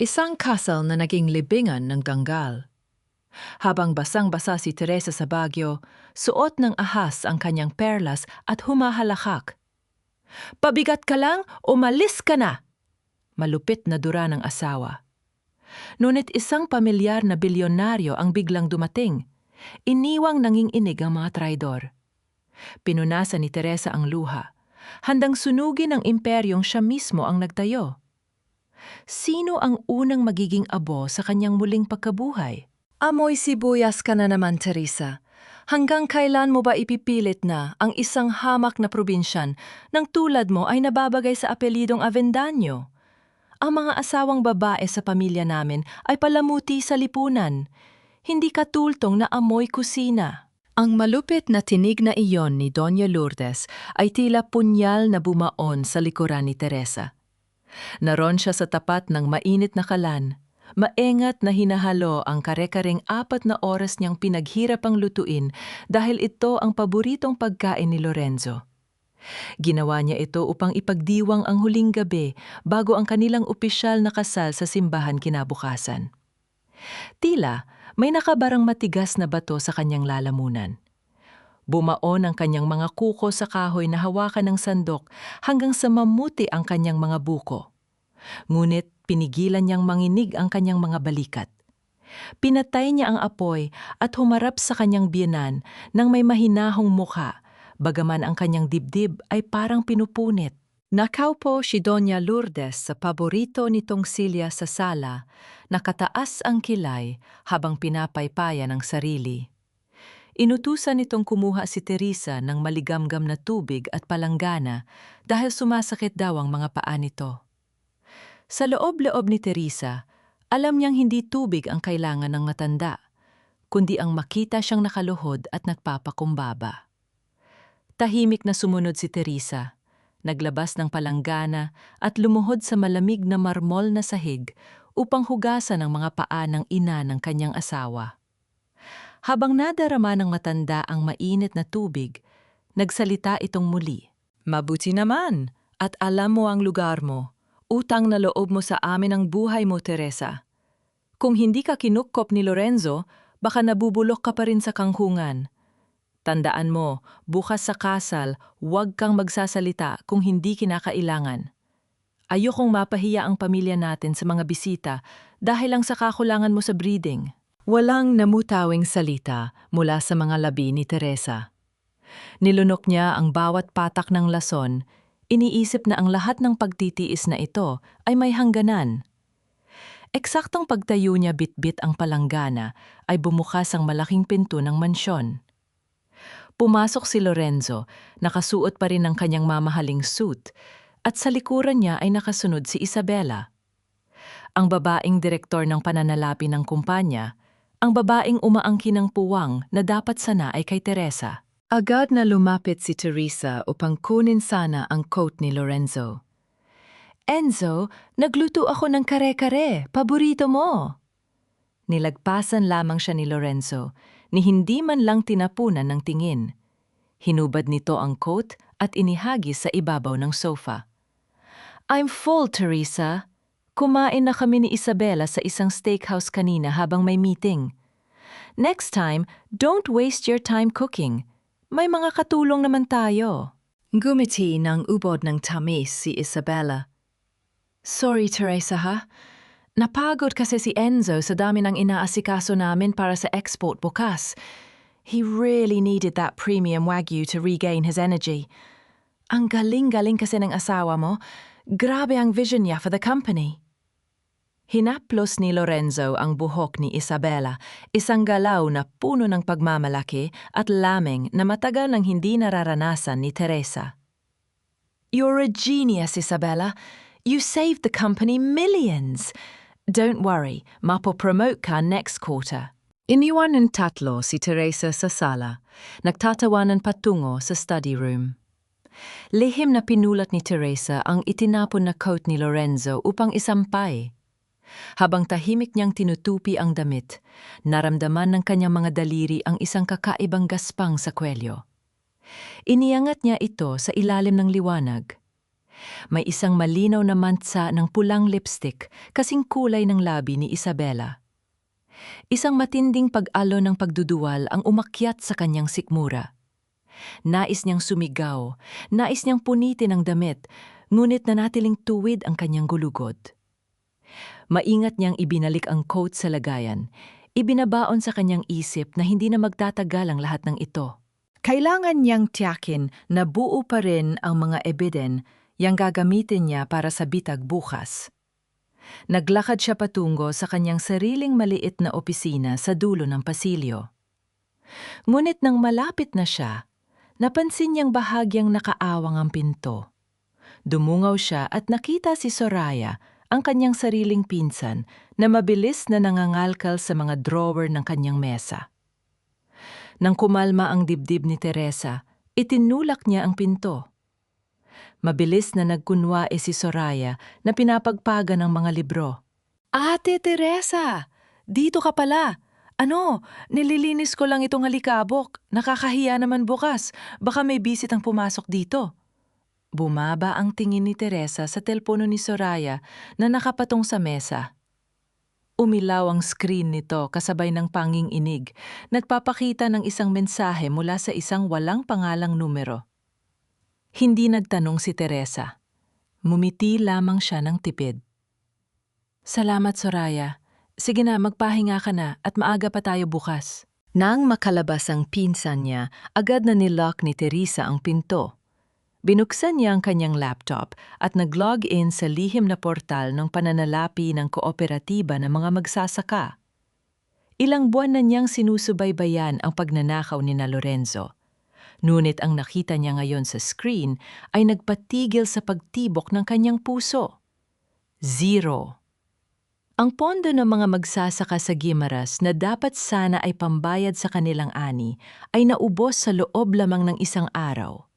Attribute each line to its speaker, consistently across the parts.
Speaker 1: Isang kasal na naging libingan ng danggal. Habang basang-basa si Teresa sa Baguio, suot ng ahas ang kanyang perlas at humahalakak. "Pabigat ka lang, umalis ka na!" Malupit na dura ng asawa. Ngunit isang pamilyar na bilyonaryo ang biglang dumating. Iniwang nanginginig ang mga traidor. Pinunasan ni Teresa ang luha. Handang sunugin ang imperyong siya mismo ang nagtayo. Sino ang unang magiging abo sa kanyang muling pagkabuhay? Amoy sibuyas ka na naman, Teresa. Hanggang kailan mo ba ipipilit na ang isang hamak na probinsyan ng tulad mo ay nababagay sa apelidong Avendaño? Ang mga asawang babae sa pamilya namin ay palamuti sa lipunan. Hindi katultong na amoy kusina. Ang malupit na tinig na iyon ni Doña Lourdes ay tila punyal na bumaon sa likuran ni Teresa. Naroon siya sa tapat ng mainit na kalan. Maingat na hinahalo ang kare-kareng 4 na oras niyang pinaghirapang lutuin dahil ito ang paboritong pagkain ni Lorenzo. Ginawa niya ito upang ipagdiwang ang huling gabi bago ang kanilang opisyal na kasal sa simbahan kinabukasan. Tila may nakabarang matigas na bato sa kanyang lalamunan. Bumaon ang kanyang mga kuko sa kahoy na hawakan ng sandok hanggang sa mamuti ang kanyang mga buko. Ngunit pinigilan niyang manginig ang kanyang mga balikat. Pinatay niya ang apoy at humarap sa kanyang biyenan nang may mahinahong mukha, bagaman ang kanyang dibdib ay parang pinupunit. Nakaupo si Doña Lourdes sa paborito nitong silya sa sala, nakataas ang kilay habang pinapaypaya ng sarili. Inutusan nitong kumuha si Teresa ng maligamgam na tubig at palanggana dahil sumasakit daw ang mga paa nito. Sa loob-loob ni Teresa, alam niyang hindi tubig ang kailangan ng matanda, kundi ang makita siyang nakaluhod at nagpapakumbaba. Tahimik na sumunod si Teresa, naglabas ng palanggana at lumuhod sa malamig na marmol na sahig upang hugasan ang mga paa ng ina ng kanyang asawa. Habang nadarama ng matanda ang mainit na tubig, nagsalita itong muli. "Mabuti naman, at alam mo ang lugar mo. Utang na loob mo sa amin ang buhay mo, Teresa. Kung hindi ka kinukop ni Lorenzo, baka nabubulok ka pa rin sa kangkungan. Tandaan mo, bukas sa kasal, huwag kang magsasalita kung hindi kinakailangan. Ayokong mapahiya ang pamilya natin sa mga bisita dahil lang sa kakulangan mo sa breeding." Walang namutawing salita mula sa mga labi ni Teresa. Nilunok niya ang bawat patak ng lason, iniisip na ang lahat ng pagtitiis na ito ay may hangganan. Eksaktong pagtayo niya bitbit ang palanggana ay bumukas ang malaking pinto ng mansyon. Pumasok si Lorenzo, nakasuot pa rin ng kanyang mamahaling suit, at sa likuran niya ay nakasunod si Isabela. Ang babaeng direktor ng pananalapi ng kumpanya, ang babaeng umaangkin ng puwang na dapat sana ay kay Teresa. Agad na lumapit si Teresa upang kunin sana ang coat ni Lorenzo. "Enzo, nagluto ako ng kare-kare, paborito mo." Nilagpasan lamang siya ni Lorenzo, ni hindi man lang tinapunan ng tingin. Hinubad nito ang coat at inihagis sa ibabaw ng sofa. "I'm full, Teresa. Kumain na kami ni Isabela sa isang steakhouse kanina habang may meeting. Next time, don't waste your time cooking. May mga katulong naman tayo." Gumiti ng ubod ng tamis si Isabela. "Sorry, Teresa ha. Napagod kasi si Enzo sa dami ng inaasikaso namin para sa export bukas. He really needed that premium Wagyu to regain his energy. Ang galing-galing kasi ng asawa mo. Grabe ang vision niya for the company." Hinaplos ni Lorenzo ang buhok ni Isabela, isang galaw na puno ng pagmamalaki at lameng na matagal nang hindi nararanasan ni Teresa. "You're a genius, Isabela. You saved the company millions. Don't worry, mapopromote ka next quarter." Iniwan ng tatlo si Teresa sa sala, nagtatawanan patungo sa study room. Lihim na pinulat ni Teresa ang itinapon na coat ni Lorenzo upang isampay. Habang tahimik niyang tinutupi ang damit, naramdaman ng kanyang mga daliri ang isang kakaibang gaspang sa kwelyo. Iniangat niya ito sa ilalim ng liwanag. May isang malinaw na mantsa ng pulang lipstick kasing kulay ng labi ni Isabela. Isang matinding pag-alo ng pagduduwal ang umakyat sa kanyang sikmura. Nais niyang sumigaw, nais niyang punitin ang damit, ngunit nanatiling tuwid ang kanyang gulugod. Maingat niyang ibinalik ang coat sa lagayan. Ibinabaon sa kanyang isip na hindi na magtatagal ang lahat ng ito. Kailangan niyang tiyakin na buo pa rin ang mga ebiden yang gagamitin niya para sa bitag bukas. Naglakad siya patungo sa kanyang sariling maliit na opisina sa dulo ng pasilyo. Ngunit nang malapit na siya, napansin niyang bahagyang nakaawang ang pinto. Dumungaw siya at nakita si Soraya, ang kanyang sariling pinsan, na mabilis na nangangalkal sa mga drawer ng kanyang mesa. Nang kumalma ang dibdib ni Teresa, itinulak niya ang pinto. Mabilis na nagkunwae si Soraya na pinapagpagan ng mga libro. "Ate Teresa! Dito ka pala! Nililinis ko lang itong alikabok. Nakakahiya naman bukas. Baka may bisit ang pumasok dito." Bumaba ang tingin ni Teresa sa telepono ni Soraya na nakapatong sa mesa. Umilaw ang screen nito kasabay ng panging-inig. Nagpapakita ng isang mensahe mula sa isang walang pangalang numero. Hindi nagtanong si Teresa. Mumiti lamang siya ng tipid. "Salamat, Soraya. Sige na, magpahinga ka na at maaga pa tayo bukas." Nang makalabas ang pinsan niya, agad na nilock ni Teresa ang pinto. Binuksan niya ang kanyang laptop at nag-log in sa lihim na portal ng pananalapi ng kooperatiba ng mga magsasaka. Ilang buwan na niyang sinusubaybayan ang pagnanakaw ni Lorenzo. Ngunit ang nakita niya ngayon sa screen ay nagpatigil sa pagtibok ng kanyang puso. 0. Ang pondo ng mga magsasaka sa Guimaras na dapat sana ay pambayad sa kanilang ani ay naubos sa loob lamang ng isang araw.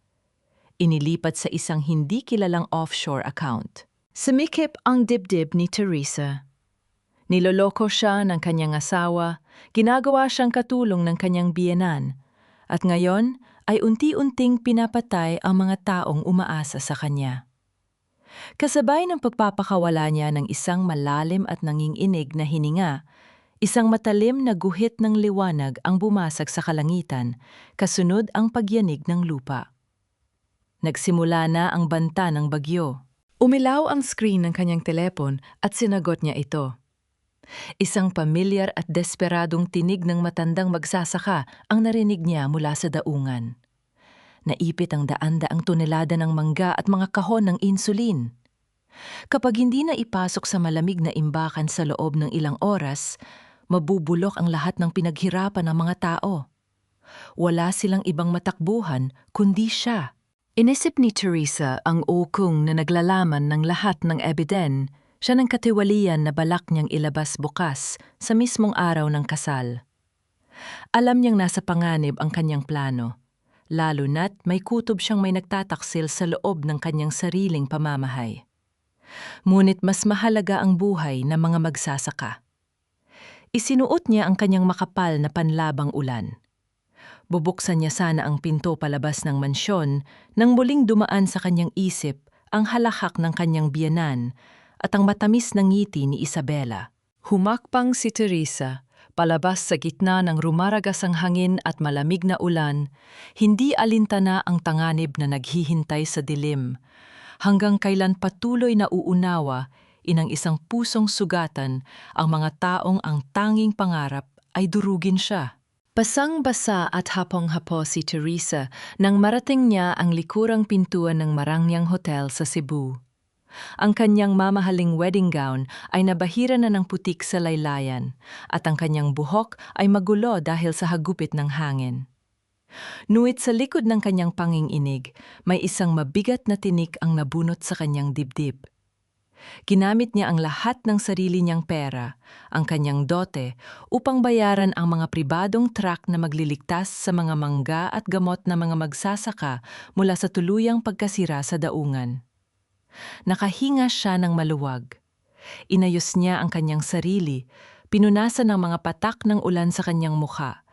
Speaker 1: Inilipat sa isang hindi kilalang offshore account. Sumikip ang dibdib ni Teresa. Niloloko siya ng kanyang asawa, ginagawa siyang katulong ng kanyang biyenan, at ngayon ay unti-unting pinapatay ang mga taong umaasa sa kanya. Kasabay ng pagpapakawala niya ng isang malalim at nanginginig na hininga, isang matalim na guhit ng liwanag ang bumasag sa kalangitan, kasunod ang pagyanig ng lupa. Nagsimula na ang banta ng bagyo. Umilaw ang screen ng kanyang telepon at sinagot niya ito. Isang pamilyar at desperadong tinig ng matandang magsasaka ang narinig niya mula sa daungan. Naipit ang daan-daang tonelada ng mangga at mga kahon ng insulin. Kapag hindi na ipasok sa malamig na imbakan sa loob ng ilang oras, mabubulok ang lahat ng pinaghirapan ng mga tao. Wala silang ibang matakbuhan kundi siya. Inisip ni Teresa ang ukong na naglalaman ng lahat ng ebiden, siya ng katiwalian na balak niyang ilabas bukas sa mismong araw ng kasal. Alam niyang nasa panganib ang kanyang plano, lalo na't may kutob siyang may nagtataksil sa loob ng kanyang sariling pamamahay. Ngunit mas mahalaga ang buhay ng mga magsasaka. Isinuot niya ang kanyang makapal na panlabang ulan. Bubuksan niya sana ang pinto palabas ng mansyon nang muling dumaan sa kanyang isip ang halakak ng kanyang biyenan at ang matamis na ngiti ni Isabela. Humakbang si Teresa, palabas sa gitna ng rumaragas ang hangin at malamig na ulan, hindi alintana ang tanganib na naghihintay sa dilim, hanggang kailan patuloy na uunawa inang isang pusong sugatan ang mga taong ang tanging pangarap ay durugin siya. Basang-basa at hapong-hapo si Teresa nang marating niya ang likurang pintuan ng Marangyang Hotel sa Cebu. Ang kanyang mamahaling wedding gown ay nabahira na ng putik sa laylayan at ang kanyang buhok ay magulo dahil sa hagupit ng hangin. Nuit sa likod ng kanyang panging-inig, may isang mabigat na tinik ang nabunot sa kanyang dibdib. Ginamit niya ang lahat ng sarili niyang pera, ang kanyang dote, upang bayaran ang mga pribadong truck na magliligtas sa mga mangga at gamot na mga magsasaka mula sa tuluyang pagkasira sa daungan. Nakahinga siya ng maluwag. Inayos niya ang kanyang sarili, pinunasan ng mga patak ng ulan sa kanyang mukha,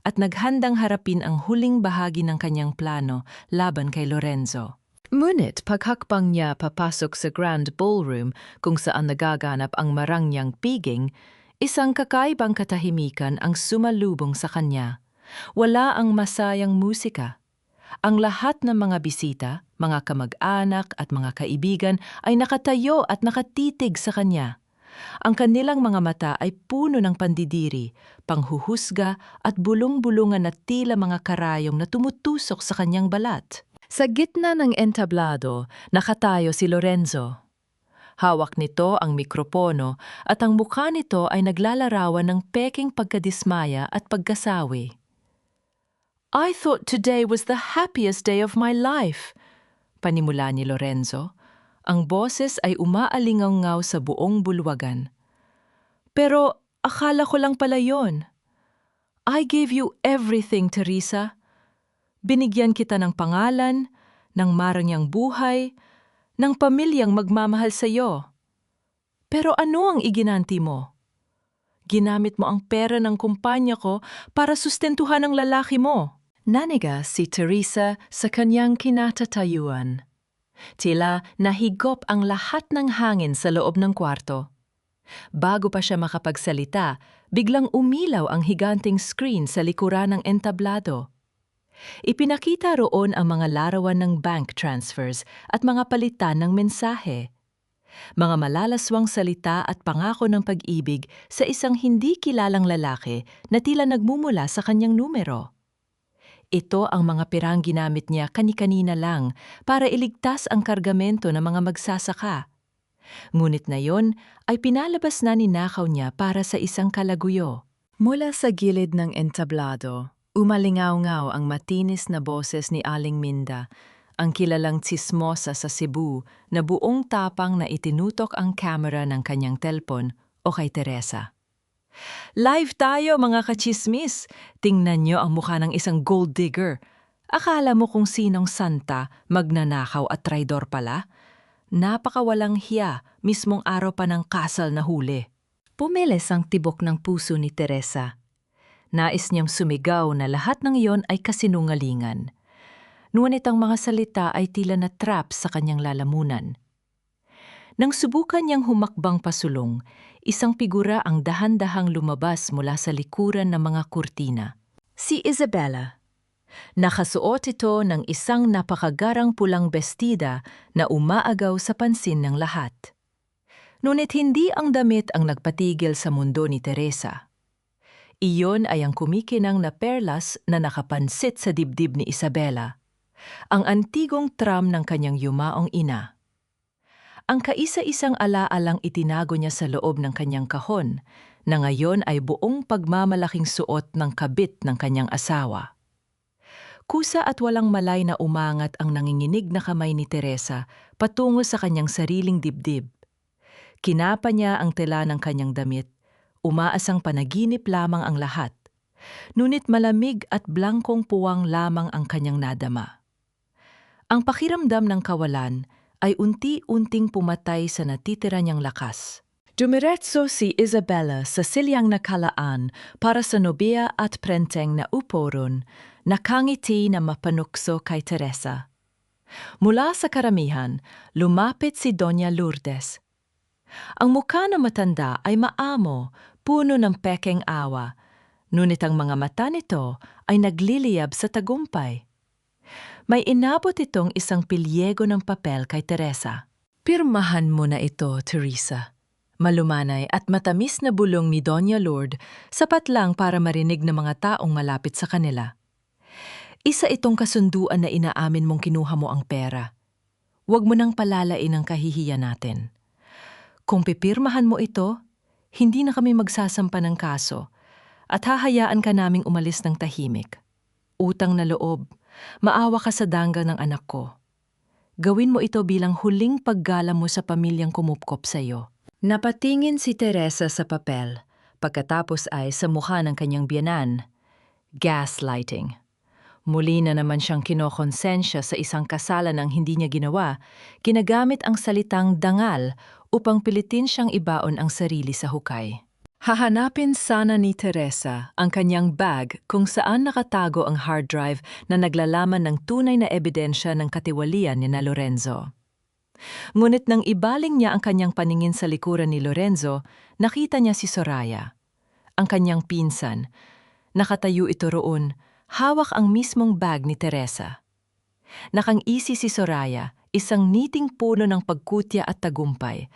Speaker 1: at naghandang harapin ang huling bahagi ng kanyang plano laban kay Lorenzo. Ngunit paghakbang niya papasok sa grand ballroom kung saan nagaganap ang marangyang piging, isang kakaibang katahimikan ang sumalubong sa kanya. Wala ang masayang musika. Ang lahat ng mga bisita, mga kamag-anak at mga kaibigan ay nakatayo at nakatitig sa kanya. Ang kanilang mga mata ay puno ng pandidiri, panghuhusga at bulong-bulungan na tila mga karayong na tumutusok sa kanyang balat. Sa gitna ng entablado, nakatayo si Lorenzo. Hawak nito ang mikropono at ang mukha nito ay naglalarawan ng peking pagkadismaya at pagkasawi. "I thought today was the happiest day of my life," panimula ni Lorenzo. Ang boses ay umaalingaw-ngaw sa buong bulwagan. "Pero akala ko lang pala yon. I gave you everything, Teresa. Binigyan kita ng pangalan, ng marangyang buhay, ng pamilyang magmamahal sa iyo. Pero ano ang iginanti mo? Ginamit mo ang pera ng kumpanya ko para sustentuhan ang lalaki mo." Naniga si Teresa sa kanyang kinatatayuan. Tila nahigop ang lahat ng hangin sa loob ng kwarto. Bago pa siya makapagsalita, biglang umilaw ang higanting screen sa likuran ng entablado. Ipinakita roon ang mga larawan ng bank transfers at mga palitan ng mensahe. Mga malalaswang salita at pangako ng pag-ibig sa isang hindi kilalang lalaki na tila nagmumula sa kanyang numero. Ito ang mga pirang ginamit niya kani-kanina lang para iligtas ang kargamento ng mga magsasaka. Ngunit na yon ay pinalabas na ninakaw niya para sa isang kalaguyo. Mula sa gilid ng entablado, umalingaw-ngaw ang matinis na boses ni Aling Minda, ang kilalang tsismosa sa Cebu na buong tapang na itinutok ang kamera ng kanyang telpon o kay Teresa. "Live tayo mga kachismis! Tingnan niyo ang mukha ng isang gold digger. Akala mo kung sinong santa, magnanakaw at traidor pala? Napakawalang hiya, mismong araw pa ng kasal na huli." Pumilis ang tibok ng puso ni Teresa. Nais niyang sumigaw na lahat ng iyon ay kasinungalingan. Ngunit ang mga salita ay tila na trap sa kanyang lalamunan. Nang subukan niyang humakbang pasulong, isang figura ang dahan-dahang lumabas mula sa likuran ng mga kurtina. Si Isabela. Nakasuot ito ng isang napakagarang pulang bestida na umaagaw sa pansin ng lahat. Ngunit hindi ang damit ang nagpatigil sa mundo ni Teresa. Iyon ay ang kumikinang na perlas na nakapansit sa dibdib ni Isabela, ang antigong tram ng kanyang yumaong ina. Ang kaisa-isang alaalang itinago niya sa loob ng kanyang kahon, na ngayon ay buong pagmamalaking suot ng kabit ng kanyang asawa. Kusa at walang malay na umangat ang nanginginig na kamay ni Teresa patungo sa kanyang sariling dibdib. Kinapa niya ang tela ng kanyang damit, umaasang panaginip lamang ang lahat. Ngunit malamig at blangkong puwang lamang ang kanyang nadama. Ang pakiramdam ng kawalan ay unti-unting pumatay sa natitira niyang lakas. Dumiretso si Isabela sa silyang nakalaan para sa nobya at prenteng na upo ron, nakangiti na mapanukso kay Teresa. Mula sa karamihan, lumapit si Doña Lourdes. Ang mukha ng matanda ay maamo, puno ng pekeng awa, ngunit ang mga mata nito ay nagliliyab sa tagumpay. May inabot itong isang pilyego ng papel kay Teresa. "Pirmahan mo na ito, Teresa." Malumanay at matamis na bulong ni Doña Lourdes, sapat lang para marinig ng mga taong malapit sa kanila. "Isa itong kasunduan na inaamin mong kinuha mo ang pera. Huwag mo nang palalain ang kahihiyan natin. Kung pipirmahan mo ito, hindi na kami magsasampa ng kaso at hahayaan ka naming umalis ng tahimik. Utang na loob, maawa ka sa danggal ng anak ko. Gawin mo ito bilang huling paggala mo sa pamilyang kumupkop sa iyo." Napatingin si Teresa sa papel, pagkatapos ay sa mukha ng kanyang biyanan. Gaslighting. Muli na naman siyang kinokonsensya sa isang kasalan ng hindi niya ginawa, ginagamit ang salitang dangal upang pilitin siyang ibaon ang sarili sa hukay. Hahanapin sana ni Teresa ang kanyang bag kung saan nakatago ang hard drive na naglalaman ng tunay na ebidensya ng katiwalian ni na Lorenzo. Ngunit nang ibaling niya ang kanyang paningin sa likuran ni Lorenzo, nakita niya si Soraya, ang kanyang pinsan. Nakatayo ito roon, hawak ang mismong bag ni Teresa. Nakangisi si Soraya, isang niting puno ng pagkutya at tagumpay,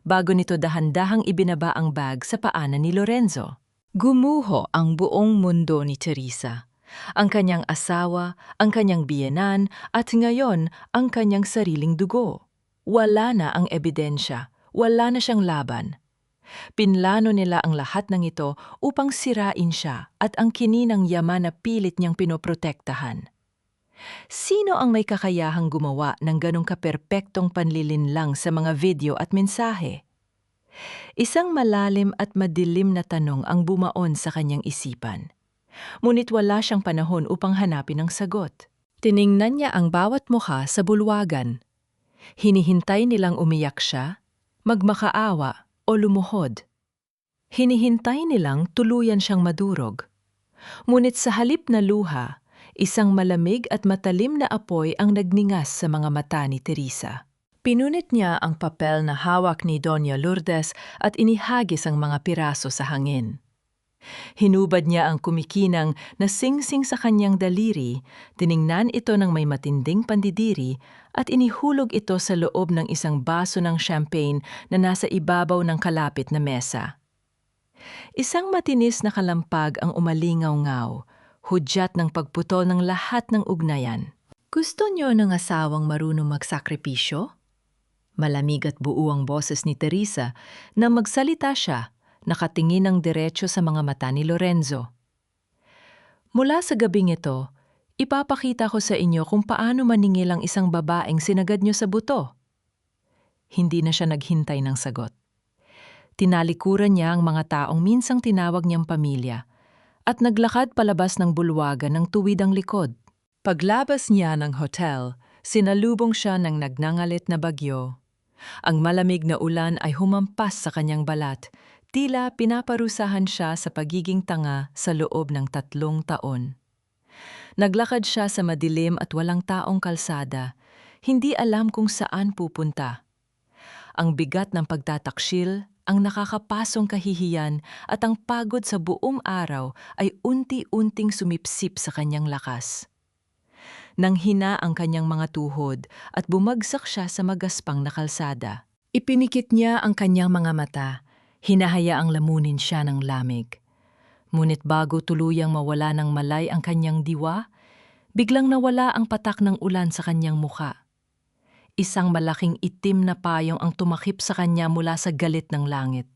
Speaker 1: bago nito dahan-dahang ibinaba ang bag sa paanan ni Lorenzo. Gumuho ang buong mundo ni Teresa. Ang kanyang asawa, ang kanyang biyenan, at ngayon ang kanyang sariling dugo. Wala na ang ebidensya, wala na siyang laban. Pinlano nila ang lahat ng ito upang sirain siya at ang kininang yaman na pilit niyang pinoprotektahan. Sino ang may kakayahang gumawa ng ganong kaperpektong panlilinlang sa mga video at mensahe? Isang malalim at madilim na tanong ang bumaon sa kanyang isipan. Ngunit wala siyang panahon upang hanapin ang sagot. Tiningnan niya ang bawat mukha sa bulwagan. Hinihintay nilang umiyak siya, magmakaawa o lumuhod. Hinihintay nilang tuluyan siyang madurog. Ngunit sa halip na luha, isang malamig at matalim na apoy ang nagningas sa mga mata ni Teresa. Pinunit niya ang papel na hawak ni Doña Lourdes at inihagis ang mga piraso sa hangin. Hinubad niya ang kumikinang na singsing sa kanyang daliri, tiningnan ito ng may matinding pandidiri at inihulog ito sa loob ng isang baso ng champagne na nasa ibabaw ng kalapit na mesa. Isang matinis na kalampag ang umalingaw-ngaw, hudyat ng pagputol ng lahat ng ugnayan. Gusto niyo ng asawang marunong magsakripisyo? Malamig at buo ang boses ni Teresa na magsalita siya, nakatingin ng diretso sa mga mata ni Lorenzo. Mula sa gabing ito, ipapakita ko sa inyo kung paano maningil ang isang babaeng sinagad niyo sa buto. Hindi na siya naghintay ng sagot. Tinalikuran niya ang mga taong minsang tinawag niyang pamilya at naglakad palabas ng bulwagan ng tuwid ang likod. Paglabas niya ng hotel, sinalubong siya ng nagnangalit na bagyo. Ang malamig na ulan ay humampas sa kanyang balat, tila pinaparusahan siya sa pagiging tanga sa loob ng 3 taon. Naglakad siya sa madilim at walang taong kalsada, hindi alam kung saan pupunta. Ang bigat ng pagtataksil, ang nakakapasong kahihiyan at ang pagod sa buong araw ay unti-unting sumipsip sa kanyang lakas. Nang hina ang kanyang mga tuhod at bumagsak siya sa magaspang na kalsada. Ipinikit niya ang kanyang mga mata, hinahayaang lamunin siya ng lamig. Ngunit bago tuluyang mawala ng malay ang kanyang diwa, biglang nawala ang patak ng ulan sa kanyang mukha. Isang malaking itim na payong ang tumakip sa kanya mula sa galit ng langit.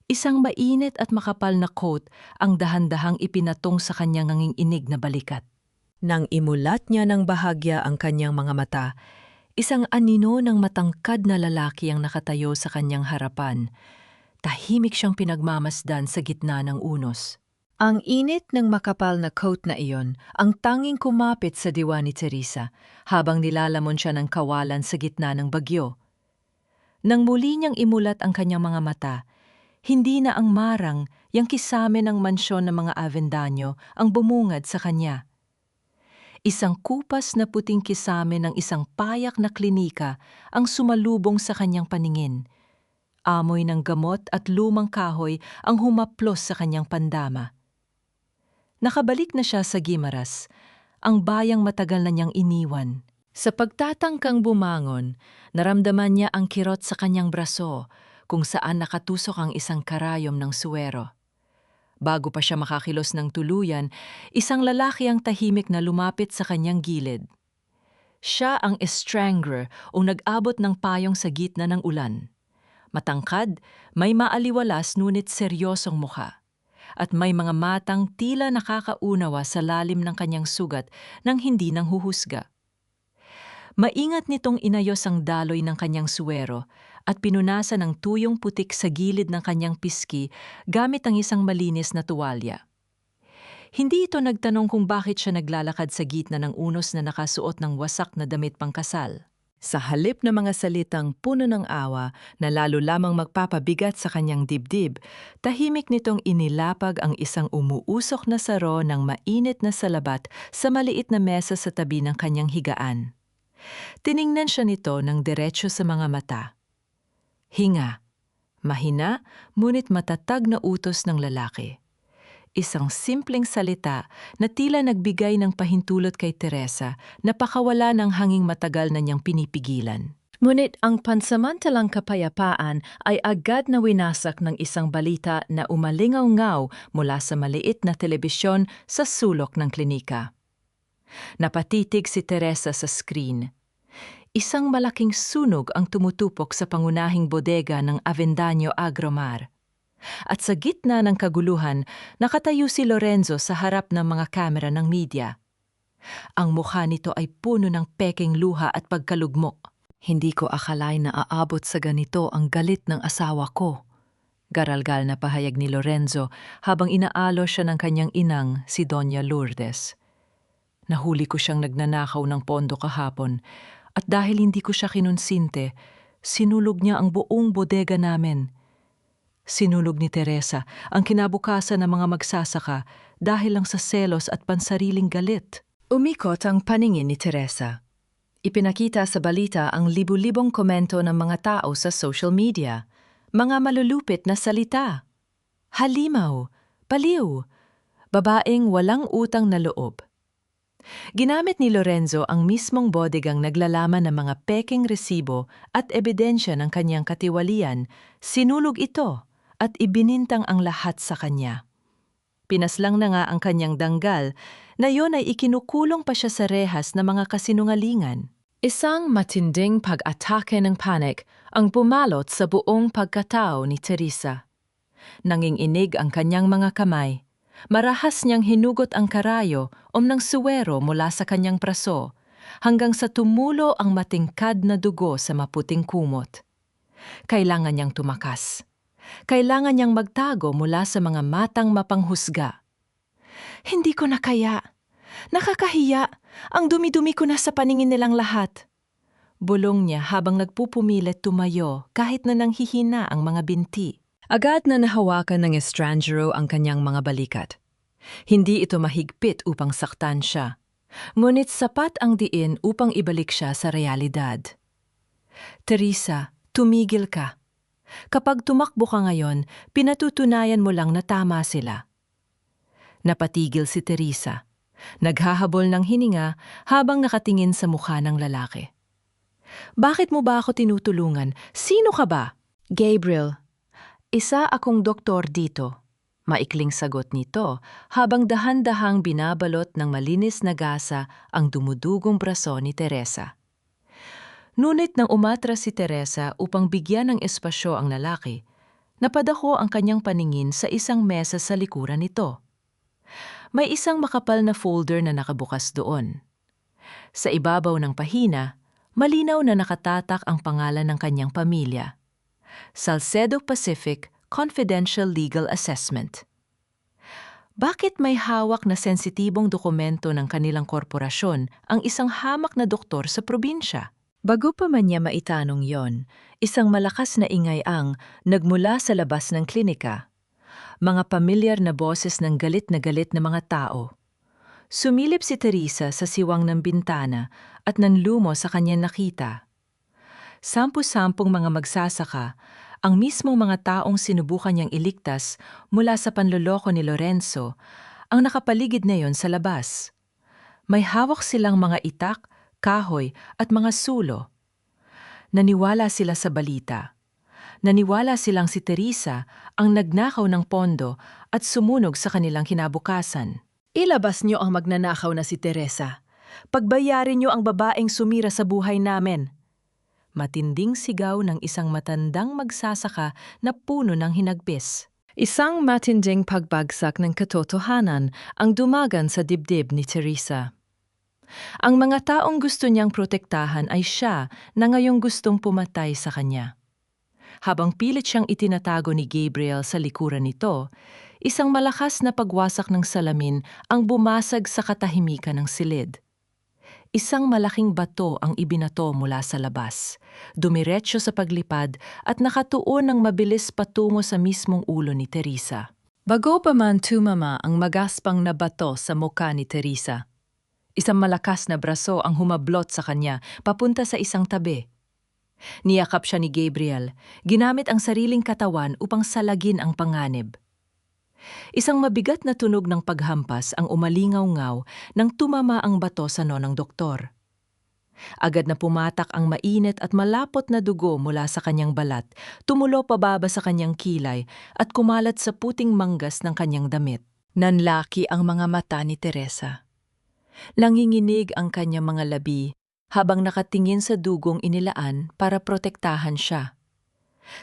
Speaker 1: Isang mainit at makapal na coat ang dahan-dahang ipinatong sa kanyang nanginginig na balikat. Nang imulat niya ng bahagya ang kanyang mga mata, isang anino ng matangkad na lalaki ang nakatayo sa kanyang harapan. Tahimik siyang pinagmamasdan sa gitna ng unos. Ang init ng makapal na coat na iyon ang tanging kumapit sa diwa ni Teresa habang nilalamon siya ng kawalan sa gitna ng bagyo. Nang muli niyang imulat ang kanyang mga mata, hindi na ang marang, yang kisame ng mansyon ng mga Avendaño ang bumungad sa kanya. Isang kupas na puting kisame ng isang payak na klinika ang sumalubong sa kanyang paningin. Amoy ng gamot at lumang kahoy ang humaplos sa kanyang pandama. Nakabalik na siya sa Guimaras, ang bayang matagal na niyang iniwan. Sa pagtatangkang bumangon, naramdaman niya ang kirot sa kanyang braso, kung saan nakatusok ang isang karayom ng suwero. Bago pa siya makakilos ng tuluyan, isang lalaki ang tahimik na lumapit sa kanyang gilid. Siya ang estrangler o nag-abot ng payong sa gitna ng ulan. Matangkad, may maaliwalas ngunit seryosong mukha. At may mga matang tila nakakaunawa sa lalim ng kanyang sugat nang hindi nang huhusga. Maingat nitong inayos ang daloy ng kanyang suwero at pinunasan ng tuyong putik sa gilid ng kanyang piski gamit ang isang malinis na tuwalya. Hindi ito nagtanong kung bakit siya naglalakad sa gitna ng unos na nakasuot ng wasak na damit pangkasal. Sa halip na mga salitang puno ng awa na lalo lamang magpapabigat sa kanyang dibdib, tahimik nitong inilapag ang isang umuusok na saro ng mainit na salabat sa maliit na mesa sa tabi ng kanyang higaan. Tiningnan siya nito ng diretsyo sa mga mata. Hinga. Mahina, ngunit matatag na utos ng lalaki. Isang simpleng salita na tila nagbigay ng pahintulot kay Teresa na pakawala ng hanging matagal na niyang pinipigilan. Ngunit ang pansamantalang kapayapaan ay agad na winasak ng isang balita na umalingaw-ngaw mula sa maliit na telebisyon sa sulok ng klinika. Napatitig si Teresa sa screen. Isang malaking sunog ang tumutupok sa pangunahing bodega ng Avendaño Agromar. At sa gitna ng kaguluhan, nakatayo si Lorenzo sa harap ng mga kamera ng media. Ang mukha nito ay puno ng peking luha at pagkalugmok. Hindi ko akalain na aabot sa ganito ang galit ng asawa ko. Garalgal na pahayag ni Lorenzo habang inaalo siya ng kanyang inang, si Doña Lourdes. Nahuli ko siyang nagnanakaw ng pondo kahapon at dahil hindi ko siya kinonsinte, sinulog niya ang buong bodega namin. Sinulog ni Teresa ang kinabukasan ng mga magsasaka dahil lang sa selos at pansariling galit. Umikot ang paningin ni Teresa. Ipinakita sa balita ang libu-libong komento ng mga tao sa social media. Mga malulupit na salita. Halimaw, baliw, babaeng walang utang na loob. Ginamit ni Lorenzo ang mismong bodegang naglalaman ng mga peking resibo at ebidensya ng kanyang katiwalian, sinulog ito at ibinintang ang lahat sa kanya. Pinaslang na nga ang kanyang danggal na yon ay ikinukulong pa siya sa rehas na mga kasinungalingan. Isang matinding pag-atake ng panik ang bumalot sa buong pagkatao ni Teresa. Nanginginig ang kanyang mga kamay. Marahas niyang hinugot ang karayo ng suwero mula sa kanyang praso hanggang sa tumulo ang matingkad na dugo sa maputing kumot. Kailangan niyang tumakas. Kailangan niyang magtago mula sa mga matang mapanghusga. Hindi ko na kaya. Nakakahiya. Ang dumi-dumi ko na sa paningin nilang lahat. Bulong niya habang nagpupumilit tumayo kahit na nanghihina ang mga binti. Agad na nahawakan ng estrangero ang kanyang mga balikat. Hindi ito mahigpit upang saktan siya, ngunit sapat ang diin upang ibalik siya sa realidad. Teresa, tumigil ka. Kapag tumakbo ka ngayon, pinatutunayan mo lang na tama sila. Napatigil si Teresa. Naghahabol ng hininga habang nakatingin sa mukha ng lalaki. Bakit mo ba ako tinutulungan? Sino ka ba? Gabriel. Isa akong doktor dito, maikling sagot nito habang dahan-dahang binabalot ng malinis na gasa ang dumudugong braso ni Teresa. Ngunit nang umatras si Teresa upang bigyan ng espasyo ang lalaki, napadako ang kanyang paningin sa isang mesa sa likuran nito. May isang makapal na folder na nakabukas doon. Sa ibabaw ng pahina, malinaw na nakatatak ang pangalan ng kanyang pamilya. Salcedo Pacific Confidential Legal Assessment. Bakit may hawak na sensitibong dokumento ng kanilang korporasyon ang isang hamak na doktor sa probinsya? Bago pa man niya maitanong yon, isang malakas na ingay ang nagmula sa labas ng klinika. Mga pamilyar na boses ng galit na mga tao. Sumilip si Teresa sa siwang ng bintana at nanlumo sa kanyang nakita. Sampu-sampung mga magsasaka, ang mismong mga taong sinubukan niyang iligtas mula sa panloloko ni Lorenzo, ang nakapaligid na yon sa labas. May hawak silang mga itak, kahoy at mga sulo. Naniwala sila sa balita. Naniwala silang si Teresa ang nagnakaw ng pondo at sumunog sa kanilang kinabukasan. Ilabas niyo ang magnanakaw na si Teresa. Pagbayarin niyo ang babaeng sumira sa buhay namin. Matinding sigaw ng isang matandang magsasaka na puno ng hinagpis. Isang matinding pagbagsak ng katotohanan ang dumagan sa dibdib ni Teresa. Ang mga taong gusto niyang protektahan ay siya na ngayong gustong pumatay sa kanya. Habang pilit siyang itinatago ni Gabriel sa likuran nito, isang malakas na pagwasak ng salamin ang bumasag sa katahimikan ng silid. Isang malaking bato ang ibinato mula sa labas, dumiretso sa paglipad at nakatuon ng mabilis patungo sa mismong ulo ni Teresa. Bago pa man tumama ang magaspang na bato sa mukha ni Teresa, isang malakas na braso ang humablot sa kanya papunta sa isang tabi. Niyakap siya ni Gabriel, ginamit ang sariling katawan upang salagin ang panganib. Isang mabigat na tunog ng paghampas ang umalingaw-ngaw nang tumama ang bato sa noo ng doktor. Agad na pumatak ang mainit at malapot na dugo mula sa kanyang balat, tumulo pababa sa kanyang kilay at kumalat sa puting manggas ng kanyang damit. Nanlaki ang mga mata ni Teresa. Nanginginig ang kanyang mga labi habang nakatingin sa dugong inilaan para protektahan siya.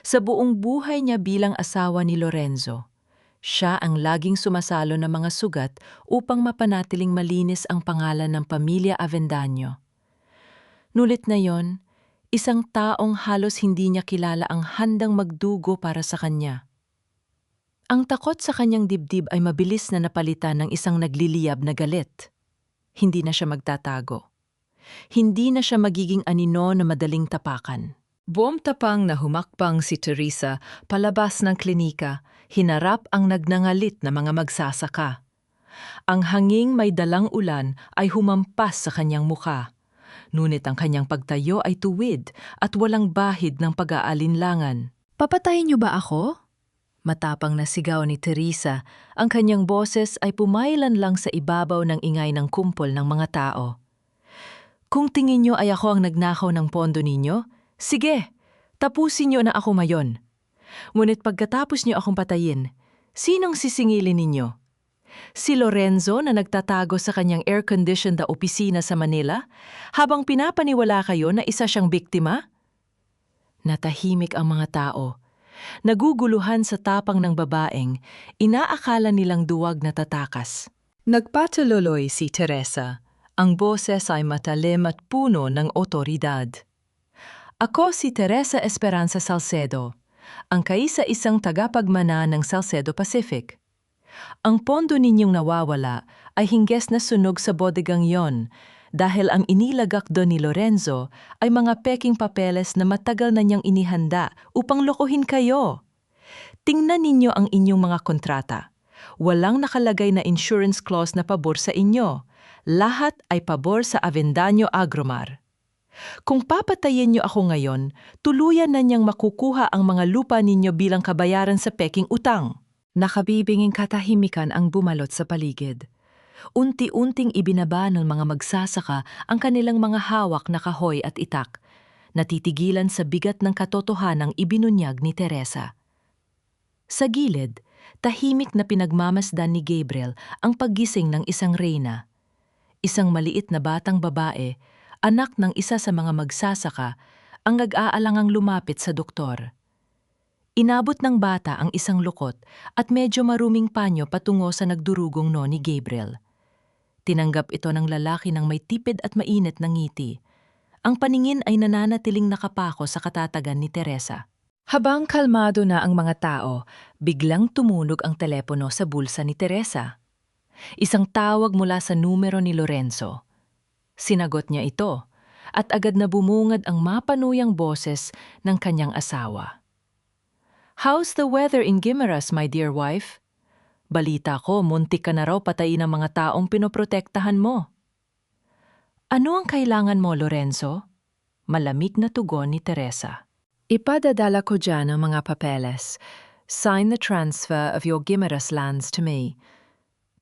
Speaker 1: Sa buong buhay niya bilang asawa ni Lorenzo, siya ang laging sumasalo ng mga sugat upang mapanatiling malinis ang pangalan ng pamilya Avendaño. Nulit na yon, isang taong halos hindi niya kilala ang handang magdugo para sa kanya. Ang takot sa kanyang dibdib ay mabilis na napalitan ng isang nagliliyab na galit. Hindi na siya magtatago. Hindi na siya magiging anino na madaling tapakan. Buong tapang na humakbang si Teresa palabas ng klinika, hinarap ang nagnangalit na mga magsasaka. Ang hanging may dalang ulan ay humampas sa kanyang mukha. Ngunit ang kanyang pagtayo ay tuwid at walang bahid ng pag-aalinlangan. "Papatayin niyo ba ako?" Matapang na sigaw ni Teresa, ang kanyang boses ay pumailan lang sa ibabaw ng ingay ng kumpol ng mga tao. "Kung tingin niyo ay ako ang nagnakaw ng pondo ninyo, sige, tapusin niyo na ako mayon. Ngunit pagkatapos niyo akong patayin, sinong sisingilin ninyo? Si Lorenzo na nagtatago sa kanyang air-conditioned na opisina sa Manila habang pinapaniwala kayo na isa siyang biktima?" Natahimik ang mga tao. Naguguluhan sa tapang ng babaeng, inaakala nilang duwag na tatakas. Nagpatuloy si Teresa. Ang boses ay matalim at puno ng otoridad. "Ako si Teresa Esperanza Salcedo, ang kaisa-isang tagapagmana ng Salcedo Pacific. Ang pondo ninyong nawawala ay hingges na sunog sa bodegang yon dahil ang inilagak doon ni Lorenzo ay mga peking papeles na matagal na niyang inihanda upang lokohin kayo. Tingnan ninyo ang inyong mga kontrata. Walang nakalagay na insurance clause na pabor sa inyo. Lahat ay pabor sa Avendaño Agromar. Kung papatayin niyo ako ngayon, tuluyan na niyang makukuha ang mga lupa ninyo bilang kabayaran sa peking utang." Nakabibinging katahimikan ang bumalot sa paligid. Unti-unting ibinaba ng mga magsasaka ang kanilang mga hawak na kahoy at itak, natitigilan sa bigat ng katotohanang ibinunyag ni Teresa. Sa gilid, tahimik na pinagmamasdan ni Gabriel ang paggising ng isang reyna. Isang maliit na batang babae, anak ng isa sa mga magsasaka, ang nag-aalangang lumapit sa doktor. Inabot ng bata ang isang lukot at medyo maruming panyo patungo sa nagdurugong noo ni Gabriel. Tinanggap ito ng lalaki ng may tipid at mainit na ngiti. Ang paningin ay nananatiling nakapako sa katatagan ni Teresa. Habang kalmado na ang mga tao, biglang tumunog ang telepono sa bulsa ni Teresa. Isang tawag mula sa numero ni Lorenzo. Sinagot niya ito at agad na bumungad ang mapanuyang boses ng kanyang asawa. "How's the weather in Guimaras, my dear wife? Balita ko, muntik ka na raw patayin ng mga taong pinoprotektahan mo." "Ano ang kailangan mo, Lorenzo?" Malamig na tugon ni Teresa. "Ipadadala ko dyan ang mga papeles. Sign the transfer of your Guimaras lands to me.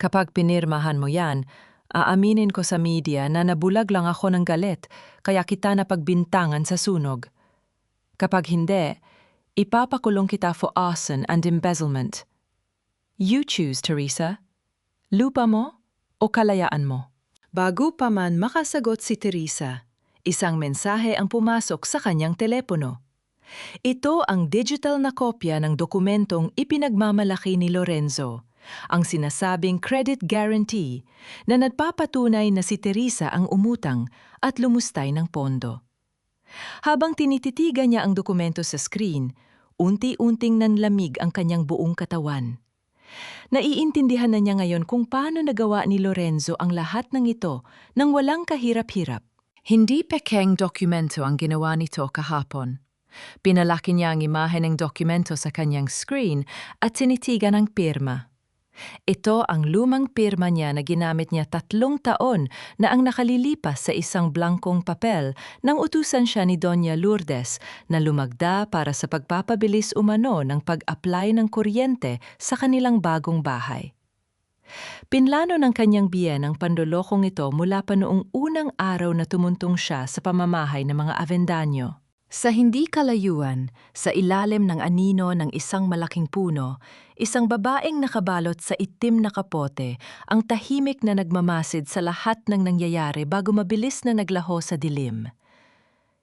Speaker 1: Kapag pinirmahan mo yan, aaminin ko sa media na nabulag lang ako ng galit kaya kita napagbintangan sa sunog. Kapag hindi, ipapakulong kita for arson and embezzlement. You choose, Teresa. Lupa mo o kalayaan mo?" Bago pa man makasagot si Teresa, isang mensahe ang pumasok sa kanyang telepono. Ito ang digital na kopya ng dokumentong ipinagmamalaki ni Lorenzo, ang sinasabing credit guarantee na nagpapatunay na si Teresa ang umutang at lumustay ng pondo. Habang tinititigan niya ang dokumento sa screen, unti-unting nanlamig ang kanyang buong katawan. Naiintindihan na niya ngayon kung paano nagawa ni Lorenzo ang lahat ng ito nang walang kahirap-hirap.
Speaker 2: Hindi pekeng dokumento ang ginawa nito kahapon. Pinalaki niya ang imahe ng dokumento sa kanyang screen at tinitigan ang pirma. Ito ang lumang pirma niya na ginamit niya 3 taon na ang nakalilipas sa isang blankong papel nang utusan siya ni Doña Lourdes na lumagda para sa pagpapabilis umano ng pag-apply ng kuryente sa kanilang bagong bahay. Pinlano ng kanyang biyen ang panlolokong ito mula pa noong unang araw na tumuntong siya sa pamamahay ng mga Avendaño. Sa hindi kalayuan, sa ilalim ng anino ng isang malaking puno, isang babaeng nakabalot sa itim na kapote ang tahimik na nagmamasid sa lahat ng nangyayari bago mabilis na naglaho sa dilim.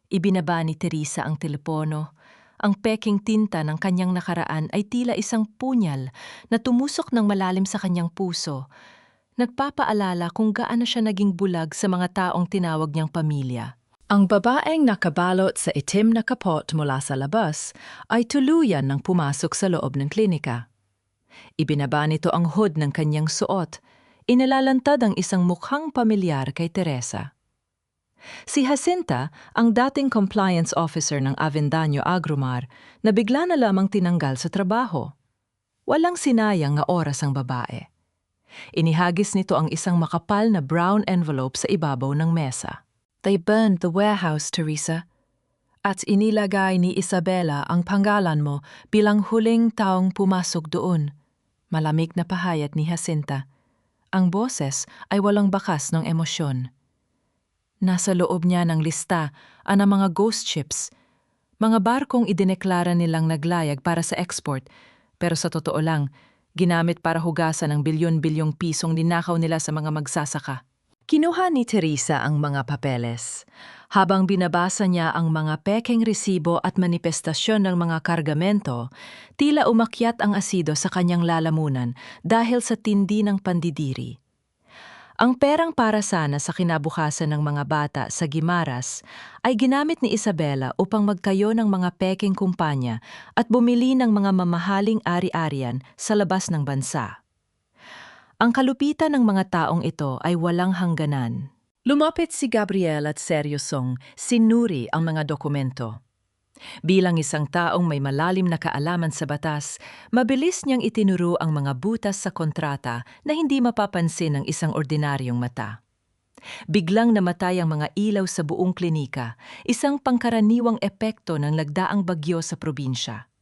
Speaker 2: Ibinaba ni Teresa ang telepono. Ang peking tinta ng kanyang nakaraan ay tila isang punyal na tumusok ng malalim sa kanyang puso. Nagpapaalala kung gaano siya naging bulag sa mga taong tinawag niyang pamilya. Ang babaeng nakabalot sa itim na kapot mula sa labas ay tuluyan ng pumasok sa loob ng klinika. Ibinaba nito ang hood ng kanyang suot. Inalalantad ang isang mukhang pamilyar kay Teresa. Si Jacinta, ang dating compliance officer ng Avendaño Agromar, na bigla na lamang tinanggal sa trabaho. Walang sinayang na oras ang babae. Inihagis nito ang isang makapal na brown envelope sa ibabaw ng mesa.
Speaker 1: They burned the warehouse, Teresa. At inilagay ni Isabela ang pangalan mo bilang huling taong pumasok doon. Malamig na pahayag ni Jacinta. Ang boses ay walang bakas ng emosyon. Nasa loob niya ng lista ang mga ghost ships, mga barkong idineklara nilang naglayag para sa export, pero sa totoo lang, ginamit para hugasan ang bilyon-bilyong pisong ninakaw nila sa mga magsasaka.
Speaker 2: Kinuha ni Teresa ang mga papeles. Habang binabasa niya ang mga pekeng resibo at manifestasyon ng mga kargamento, tila umakyat ang asido sa kanyang lalamunan dahil sa tindi ng pandidiri. Ang perang para sana sa kinabukasan ng mga bata sa Guimaras ay ginamit ni Isabela upang magtayo ng mga pekeng kumpanya at bumili ng mga mamahaling ari-arian sa labas ng bansa. Ang kalupitan ng mga taong ito ay walang hangganan. Lumapit si Gabriel at seryosong sinuri ang mga dokumento. Bilang isang taong may malalim na kaalaman sa batas, mabilis niyang itinuro ang mga butas sa kontrata na hindi mapapansin ng isang ordinaryong mata. Biglang namatay ang mga ilaw sa buong klinika, isang pangkaraniwang epekto ng nagdaang bagyo sa probinsya.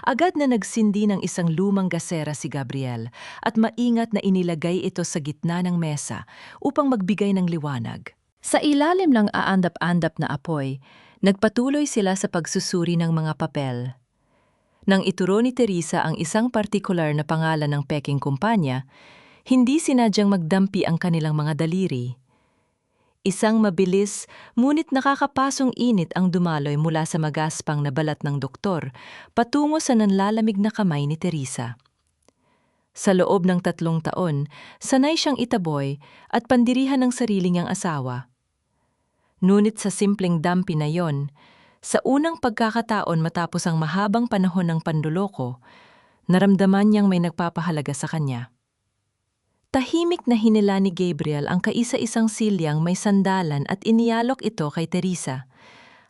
Speaker 2: Agad na nagsindi ng isang lumang gasera si Gabriel at maingat na inilagay ito sa gitna ng mesa upang magbigay ng liwanag. Sa ilalim ng aandap-andap na apoy, nagpatuloy sila sa pagsusuri ng mga papel. Nang ituro ni Teresa ang isang partikular na pangalan ng peking kumpanya, hindi sinadyang magdampi ang kanilang mga daliri. Isang mabilis, ngunit nakakapasong init ang dumaloy mula sa magaspang na balat ng doktor, patungo sa nanlalamig na kamay ni Teresa. Sa loob ng 3 taon, sanay siyang itaboy at pandirihan ng sarili niyang asawa. Ngunit sa simpleng dampi na yon, sa unang pagkakataon matapos ang mahabang panahon ng panloloko, naramdaman niyang may nagpapahalaga sa kanya. Tahimik na hinila ni Gabriel ang kaisa-isang silyang may sandalan at iniyalok ito kay Teresa,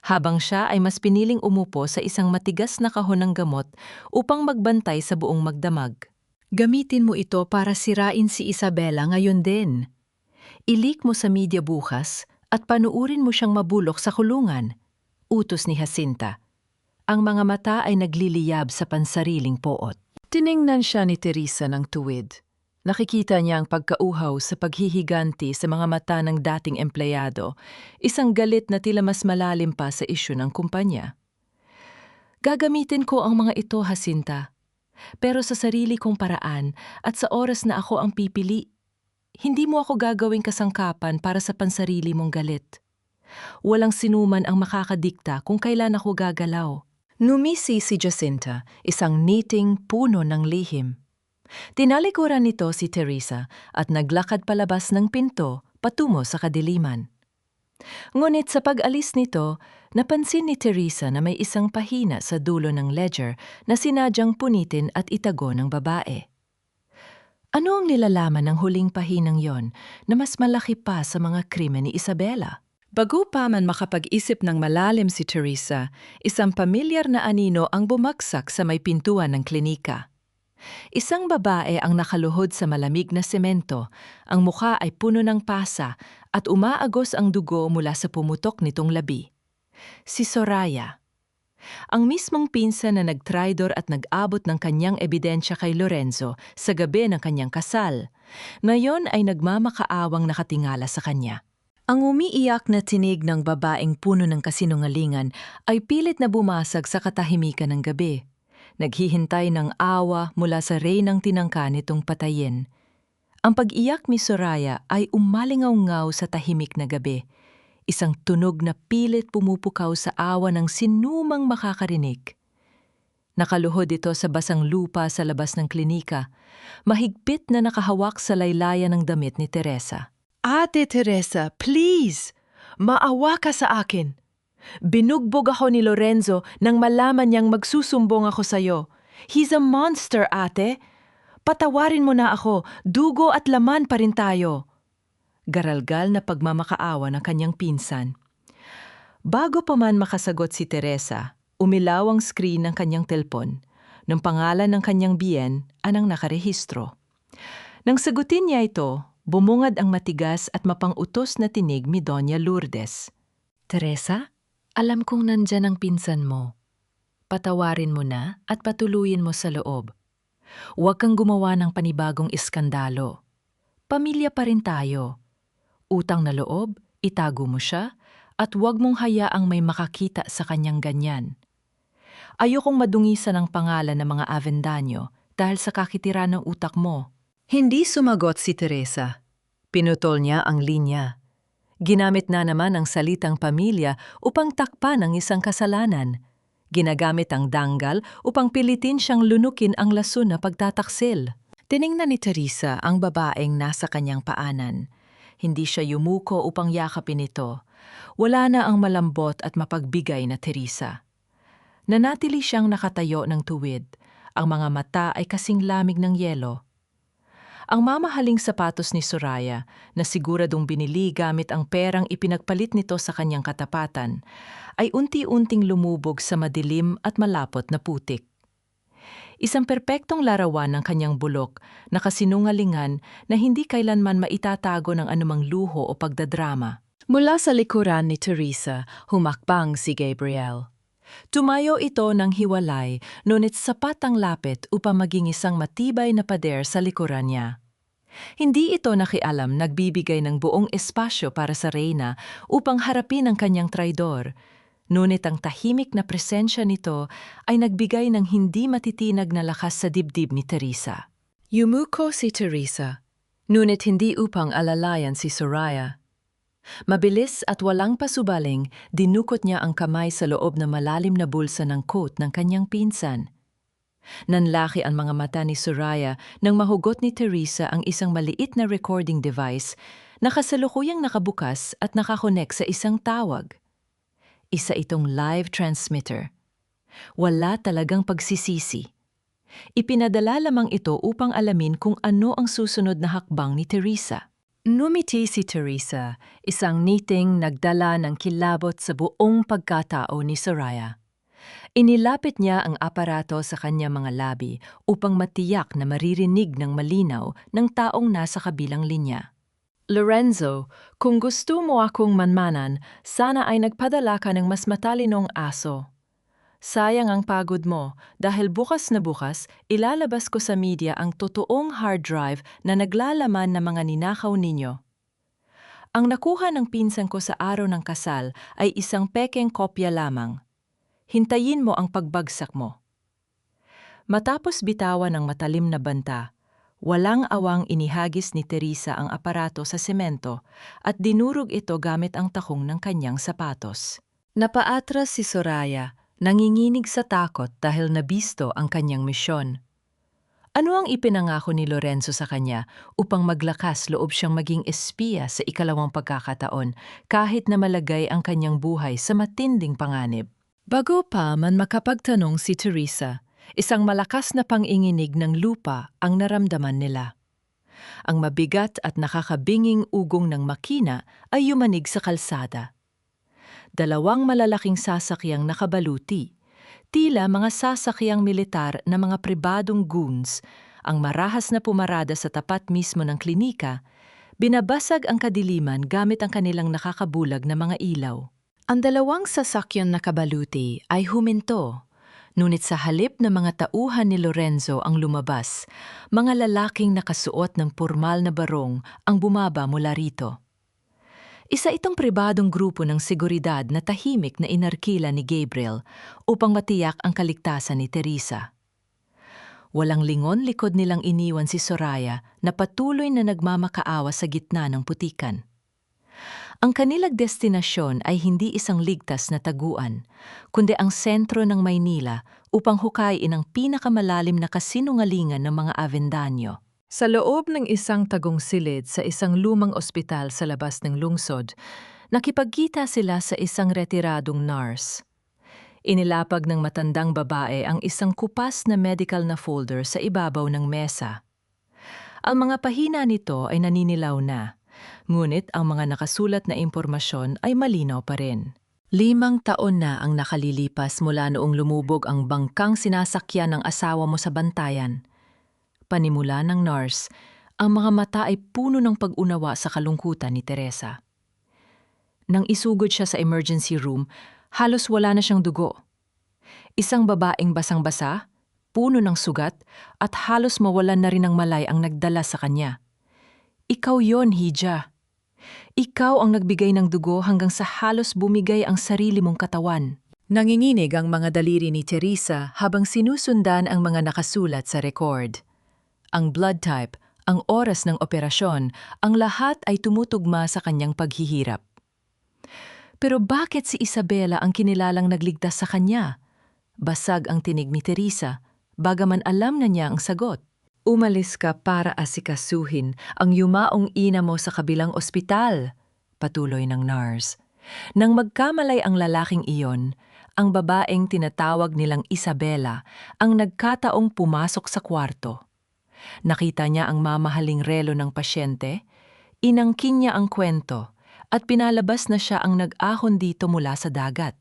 Speaker 2: habang siya ay mas piniling umupo sa isang matigas na kahon ng gamot upang magbantay sa buong magdamag. Gamitin mo ito para sirain si Isabela ngayon din.
Speaker 1: Ilik mo sa media bukas at panuurin mo siyang mabulok sa kulungan, utos ni Jacinta. Ang mga mata ay nagliliyab sa pansariling poot.
Speaker 2: Tiningnan siya ni Teresa ng tuwid. Nakikita niya ang pagkauhaw sa paghihiganti sa mga mata ng dating empleyado, isang galit na tila mas malalim pa sa isyu ng kumpanya. Gagamitin ko ang mga ito, Jacinta, pero sa sarili kong paraan at sa oras na ako ang pipili. Hindi mo ako gagawing kasangkapan para sa pansarili mong galit. Walang sinuman ang makakadikta kung kailan ako gagalaw. Numisi si Jacinta, isang niting puno ng lihim.
Speaker 1: Tinalikuran nito si Teresa at naglakad palabas ng pinto patungo sa kadiliman. Ngunit sa pag-alis nito, napansin ni Teresa na may isang pahina sa dulo ng ledger na sinadyang punitin at itago ng babae. Ano ang nilalaman ng huling pahinang yon na mas malaki pa sa mga krimen ni Isabela?
Speaker 2: Bago pa man makapag-isip ng malalim si Teresa, isang pamilyar na anino ang bumagsak sa may pintuan ng klinika. Isang babae ang nakaluhod sa malamig na semento, ang mukha ay puno ng pasa at umaagos ang dugo mula sa pumutok nitong labi. Si Soraya. Ang mismong pinsan na nagtraidor at nag-abot ng kanyang ebidensya kay Lorenzo sa gabi ng kanyang kasal, ngayon ay nagmamakaawang nakatingala sa kanya. Ang umiiyak na tinig ng babaeng puno ng kasinungalingan ay pilit na bumasag sa katahimikan ng gabi. Naghihintay ng awa mula sa reynang tinangka nitong patayin. Ang pag-iyak ni Soraya ay umalingaw-ngaw sa tahimik na gabi. Isang tunog na pilit pumupukaw sa awa ng sinumang makakarinig. Nakaluhod ito sa basang lupa sa labas ng klinika, mahigpit na nakahawak sa laylayan ng damit ni Teresa.
Speaker 1: Ate Teresa, please! Maawa ka sa akin. Binugbog ako ni Lorenzo nang malaman niyang magsusumbong ako sa'yo. He's a monster, ate. Patawarin mo na ako, dugo at laman pa rin tayo. Garalgal na pagmamakaawa ng kanyang pinsan. Bago pa man makasagot si Teresa, umilaw ang screen ng kanyang telpon. Ng pangalan ng kanyang biyen anang nakarehistro. Nang sagutin niya ito, bumungad ang matigas at mapang-utos na tinig ni Doña Lourdes.
Speaker 2: Teresa, alam kong nandyan ang pinsan mo. Patawarin mo na at patuluyin mo sa loob. Huwag kang gumawa ng panibagong iskandalo. Pamilya pa rin tayo. Utang na loob, itago mo siya at huwag mong hayaang may makakita sa kanyang ganyan. Ayokong madungisan ang pangalan ng mga Avendaño dahil sa kakitira ng utak mo.
Speaker 1: Hindi sumagot si Teresa. Pinutol niya ang linya. Ginamit na naman ang salitang pamilya upang takpan ang isang kasalanan. Ginagamit ang danggal upang pilitin siyang lunukin ang lason na pagtataksil. Tiningnan ni Teresa ang babaeng nasa kanyang paanan. Hindi siya yumuko upang yakapin ito. Wala na ang malambot at mapagbigay na Teresa. Nanatili siyang nakatayo ng tuwid. Ang mga mata ay kasing lamig ng yelo. Ang mamahaling sapatos ni Soraya, na siguradong binili gamit ang perang ipinagpalit nito sa kanyang katapatan, ay unti-unting lumubog sa madilim at malapot na putik. Isang perpektong larawan ng kanyang bulok na kasinungalingan na hindi kailanman maitatago ng anumang luho o pagdadrama. Mula sa likuran ni Teresa, humakbang si Gabriel. Tumayo ito ng hiwalay, ngunit sapat ang lapit upang maging isang matibay na pader sa likuran niya. Hindi ito nakialam nagbibigay ng buong espasyo para sa reyna upang harapin ang kanyang traidor. Ngunit ang tahimik na presensya nito ay nagbigay ng hindi matitinag na lakas sa dibdib ni Teresa. Yumuko si Teresa, ngunit hindi upang alalayan si Soraya. Mabilis at walang pasubaling, dinukot niya ang kamay sa loob ng malalim na bulsa ng coat ng kanyang pinsan. Nanlaki ang mga mata ni Soraya nang mahugot ni Teresa ang isang maliit na recording device na kasalukuyang nakabukas at nakakonek sa isang tawag. Isa itong live transmitter. Wala talagang pagsisisi. Ipinadala lamang ito upang alamin kung ano ang susunod na hakbang ni Teresa. Numiti si Teresa, isang ngiting nagdala ng kilabot sa buong pagkatao ni Soraya. Inilapit niya ang aparato sa kanyang mga labi upang matiyak na maririnig ng malinaw ng taong nasa kabilang linya. Lorenzo, kung gusto mo akong manmanan, sana ay nagpadala ka ng mas matalinong aso. Sayang ang pagod mo dahil bukas na bukas ilalabas ko sa media ang totoong hard drive na naglalaman ng mga ninakaw ninyo. Ang nakuha ng pinsan ko sa araw ng kasal ay isang pekeng kopya lamang. Hintayin mo ang pagbagsak mo. Matapos bitawan ng matalim na banta, walang awang inihagis ni Teresa ang aparato sa semento at dinurog ito gamit ang takong ng kanyang sapatos. Napaatras si Soraya, nanginginig sa takot dahil nabisto ang kanyang misyon. Ano ang ipinangako ni Lorenzo sa kanya upang maglakas loob siyang maging espiya sa ikalawang pagkakataon kahit na malagay ang kanyang buhay sa matinding panganib? Bago pa man makapagtanong si Teresa, isang malakas na panginginig ng lupa ang naramdaman nila.
Speaker 2: Ang mabigat at nakakabinging ugong ng makina ay yumanig sa kalsada. Dalawang malalaking sasakyang nakabaluti, tila mga sasakyang militar na mga pribadong goons, ang marahas na pumarada sa tapat mismo ng klinika, binabasag ang kadiliman gamit ang kanilang nakakabulag na mga ilaw. Ang dalawang sasakyan nakabaluti ay huminto. Ngunit sa halip na mga tauhan ni Lorenzo ang lumabas, mga lalaking nakasuot ng pormal na barong ang bumaba mula rito. Isa itong pribadong grupo ng seguridad na tahimik na inarkila ni Gabriel upang matiyak ang kaligtasan ni Teresa. Walang lingon likod nilang iniwan si Soraya na patuloy na nagmamakaawa sa gitna ng putikan. Ang kanilang destinasyon ay hindi isang ligtas na taguan, kundi ang sentro ng Maynila upang hukayin ang pinakamalalim na kasinungalingan ng mga Avendaño. Sa loob ng isang tagong silid sa isang lumang ospital sa labas ng lungsod, nakipagkita sila sa isang retiradong nurse. Inilapag ng matandang babae ang isang kupas na medical na folder sa ibabaw ng mesa. Ang mga pahina nito ay naninilaw na, ngunit ang mga nakasulat na impormasyon ay malinaw pa rin. 5 taon na ang nakalilipas mula noong lumubog ang bangkang sinasakyan ng asawa mo sa bantayan. Panimula ng nurse, ang mga mata ay puno ng pag-unawa sa kalungkutan ni Teresa. Nang isugod siya sa emergency room, halos wala na siyang dugo. Isang babaeng basang-basa, puno ng sugat, at halos mawalan na rin ng malay ang nagdala sa kanya. Ikaw yon, Hija. Ikaw ang nagbigay ng dugo hanggang sa halos bumigay ang sarili mong katawan. Nanginginig ang mga daliri ni Teresa habang sinusundan ang mga nakasulat sa record. Ang blood type, ang oras ng operasyon, ang lahat ay tumutugma sa kanyang paghihirap. Pero bakit si Isabela ang kinilalang nagligtas sa kanya? Basag ang tinig ni Teresa, bagaman alam na niya ang sagot. Umalis ka para asikasuhin ang yumaong ina mo sa kabilang ospital, patuloy ng nurse. Nang magkamalay ang lalaking iyon, ang babaeng tinatawag nilang Isabela ang nagkataong pumasok sa kwarto. Nakita niya ang mamahaling relo ng pasyente, inangkin niya ang kwento, at pinalabas na siya ang nag-ahon dito mula sa dagat.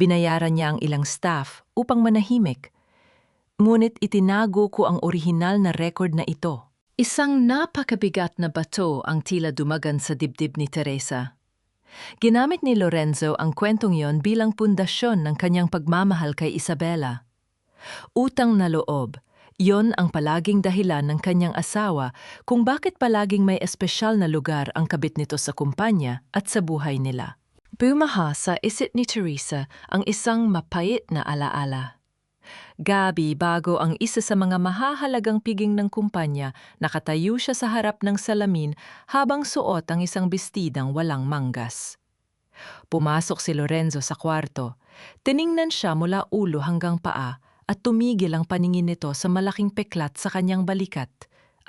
Speaker 2: Binayaran niya ang ilang staff upang manahimik. Ngunit itinago ko ang orihinal na record na ito. Isang napakabigat na bato ang tila dumagan sa dibdib ni Teresa. Ginamit ni Lorenzo ang kwentong yon bilang pundasyon ng kanyang pagmamahal kay Isabela. Utang na loob, yon ang palaging dahilan ng kanyang asawa kung bakit palaging may espesyal na lugar ang kabit nito sa kumpanya at sa buhay nila. Bumaha sa isip ni Teresa ang isang mapait na alaala. Gabi bago ang isa sa mga mahahalagang piging ng kumpanya, nakatayo siya sa harap ng salamin habang suot ang isang bestidang walang manggas. Pumasok si Lorenzo sa kwarto. Tiningnan siya mula ulo hanggang paa at tumigil ang paningin nito sa malaking peklat sa kanyang balikat,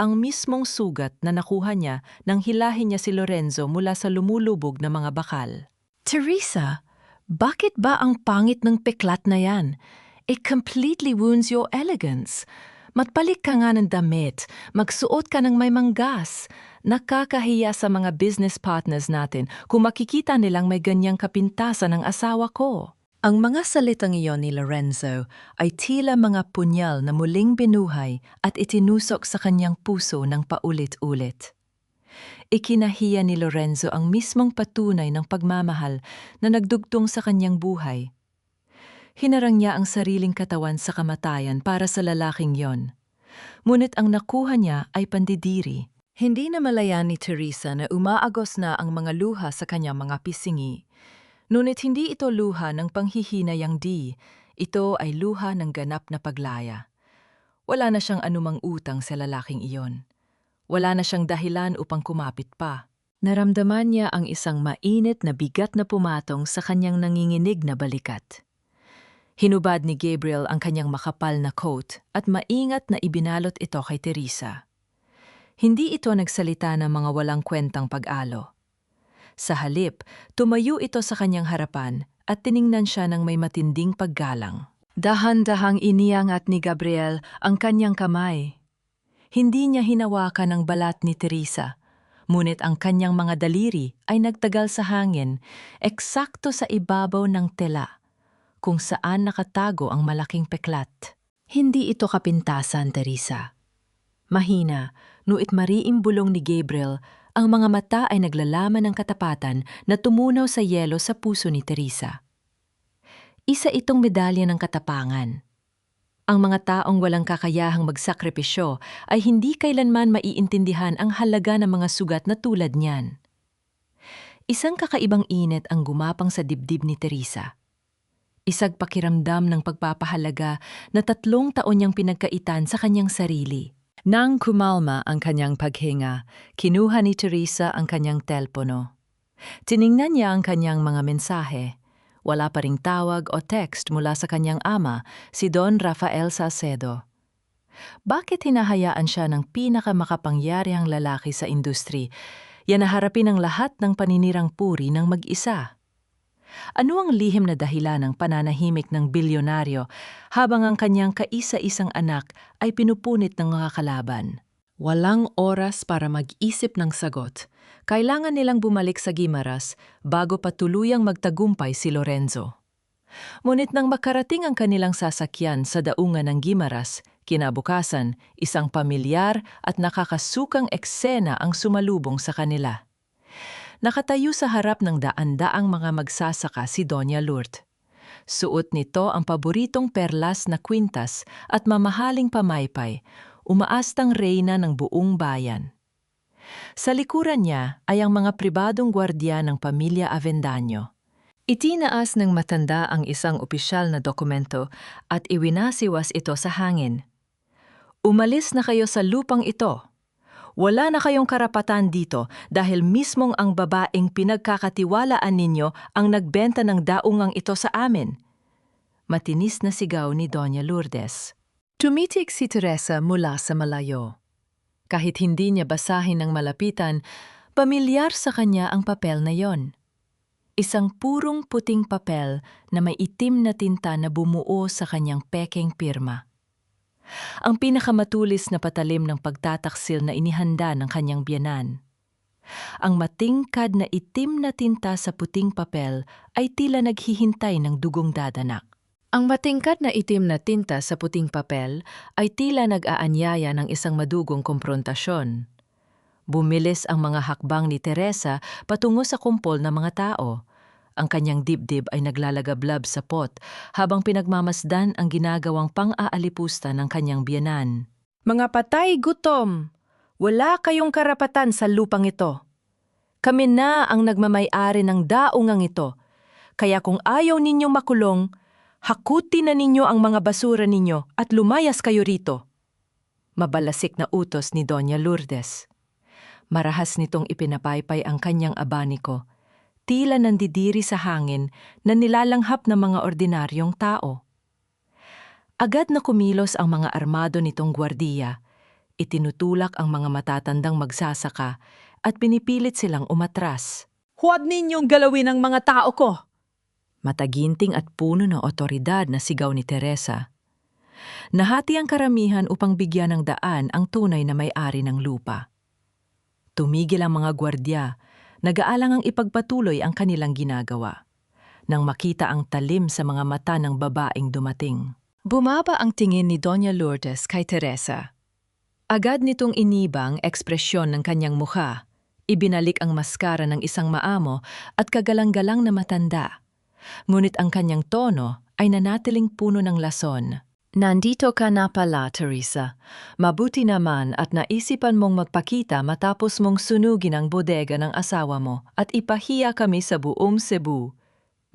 Speaker 2: ang mismong sugat na nakuha niya nang hilahin niya si Lorenzo mula sa lumulubog na mga bakal. Teresa, bakit ba ang pangit ng peklat na yan? It completely wounds your elegance. Matbalik ka nga ng damit, magsuot ka ng may manggas. Nakakahiya sa mga business partners natin kung makikita nilang may ganyang kapintasan ng asawa ko. Ang mga salitang iyon ni Lorenzo ay tila mga punyal na muling binuhay at itinusok sa kanyang puso ng paulit-ulit. Ikinahiya ni Lorenzo ang mismong patunay ng pagmamahal na nagdugtong sa kanyang buhay. Hinarang niya ang sariling katawan sa kamatayan para sa lalaking yon. Ngunit ang nakuha niya ay pandidiri. Hindi na malayan ni Teresa na umaagos na ang mga luha sa kanyang mga pisingi. Ngunit hindi ito luha ng panghihinayang di, ito ay luha ng ganap na paglaya. Wala na siyang anumang utang sa lalaking iyon. Wala na siyang dahilan upang kumapit pa. Naramdaman niya ang isang mainit na bigat na pumatong sa kanyang nanginginig na balikat. Hinubad ni Gabriel ang kanyang makapal na coat at maingat na ibinalot ito kay Teresa. Hindi ito nagsalita ng mga walang kwentang pag-alo. Sa halip, tumayo ito sa kanyang harapan at tiningnan siya ng may matinding paggalang. Dahan-dahang iniangat ni Gabriel ang kanyang kamay. Hindi niya hinawakan ang balat ni Teresa, ngunit ang kanyang mga daliri ay nagtagal sa hangin, eksakto sa ibabaw ng tela, kung saan nakatago ang malaking peklat. Hindi ito kapintasan, Teresa. Mahina, nuit mariing bulong ni Gabriel, ang mga mata ay naglalaman ng katapatan na tumunaw sa yelo sa puso ni Teresa. Isa itong medalya ng katapangan. Ang mga taong walang kakayahang magsakripisyo ay hindi kailanman maiintindihan ang halaga ng mga sugat na tulad niyan. Isang kakaibang init ang gumapang sa dibdib ni Teresa. Isang pakiramdam ng pagpapahalaga na 3 taon niyang pinagkaitan sa kanyang sarili. Nang kumalma ang kanyang paghinga, kinuha ni Teresa ang kanyang telpono. Tiningnan niya ang kanyang mga mensahe. Wala pa ring tawag o text mula sa kanyang ama, si Don Rafael Salcedo. Bakit hinahayaan siya ng pinakamakapangyarihang lalaki sa industri, yan na harapin ang lahat ng paninirang puri ng mag-isa? Ano ang lihim na dahilan ng pananahimik ng bilyonaryo habang ang kanyang kaisa-isang anak ay pinupunit ng mga kalaban? Walang oras para mag-isip ng sagot. Kailangan nilang bumalik sa Guimaras bago pa tuluyang magtagumpay si Lorenzo. Ngunit nang makarating ang kanilang sasakyan sa daungan ng Guimaras, kinabukasan, isang pamilyar at nakakasukang eksena ang sumalubong sa kanila. Nakatayo sa harap ng daan-daang mga magsasaka si Doña Lourdes. Suot nito ang paboritong perlas na kwintas at mamahaling pamaypay, umaastang reyna ng buong bayan. Sa likuran niya ay ang mga pribadong gwardiya ng pamilya Avendaño. Itinaas ng matanda ang isang opisyal na dokumento at iwinasiwas ito sa hangin. Umalis na kayo sa lupang ito. Wala na kayong karapatan dito dahil mismong ang babaeng pinagkakatiwalaan ninyo ang nagbenta ng daungang ito sa amin. Matinis na sigaw ni Doña Lourdes. Tumitik si Teresa mula sa malayo. Kahit hindi niya basahin ng malapitan, pamilyar sa kanya ang papel na yon. Isang purong puting papel na may itim na tinta na bumuo sa kanyang pekeng pirma. Ang pinakamatulis na patalim ng pagtataksil na inihanda ng kanyang biyenan. Ang matingkad na itim na tinta sa puting papel ay tila naghihintay ng dugong dadanak. Ang matingkad na itim na tinta sa puting papel ay tila nag-aanyaya ng isang madugong komprontasyon. Bumilis ang mga hakbang ni Teresa patungo sa kumpol ng mga tao. Ang kanyang dibdib ay naglalagablab sa pot habang pinagmamasdan ang ginagawang pang-aalipusta ng kanyang biyenan. Mga patay gutom! Wala kayong karapatan sa lupang ito. Kami na ang nagmamay-ari ng daungang ito. Kaya kung ayaw ninyong makulong, hakutin na ninyo ang mga basura ninyo at lumayas kayo rito. Mabalasik na utos ni Doña Lourdes. Marahas nitong ipinapaypay ang kanyang abaniko. Tila nandidiri sa hangin na nilalanghap ng mga ordinaryong tao. Agad na kumilos ang mga armado nitong gwardiya. Itinutulak ang mga matatandang magsasaka at pinipilit silang umatras.
Speaker 1: Huwag ninyong galawin ang mga tao ko!
Speaker 2: Mataginting at puno ng otoridad na sigaw ni Teresa. Nahati ang karamihan upang bigyan ng daan ang tunay na may-ari ng lupa. Tumigil ang mga gwardya, nag-aalang ang ipagpatuloy ang kanilang ginagawa. Nang makita ang talim sa mga mata ng babaeng dumating. Bumaba ang tingin ni Doña Lourdes kay Teresa. Agad nitong inibang ekspresyon ng kanyang mukha. Ibinalik ang maskara ng isang maamo at kagalang-galang na matanda. Ngunit ang kanyang tono ay nanatiling puno ng lason. Nandito ka na pala, Teresa. Mabuti naman at naisipan mong magpakita matapos mong sunugin ang bodega ng asawa mo at ipahiya kami sa buong Cebu.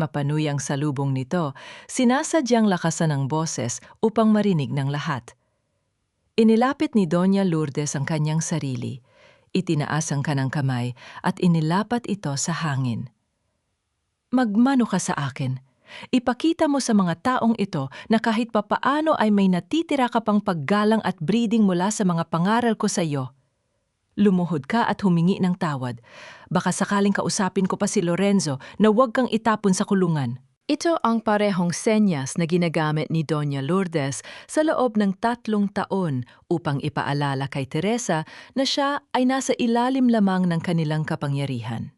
Speaker 2: Mapanuyang salubong nito, sinasadyang lakasan ng boses upang marinig ng lahat. Inilapit ni Doña Lourdes ang kanyang sarili, itinaas ang kanang kamay at inilapat ito sa hangin. Magmano ka sa akin. Ipakita mo sa mga taong ito na kahit papaano ay may natitira ka pang paggalang at breeding mula sa mga pangaral ko sa iyo. Lumuhod ka at humingi ng tawad. Baka sakaling kausapin ko pa si Lorenzo na huwag kang itapon sa kulungan. Ito ang parehong senyas na ginagamit ni Doña Lourdes sa loob ng 3 taon upang ipaalala kay Teresa na siya ay nasa ilalim lamang ng kanilang kapangyarihan.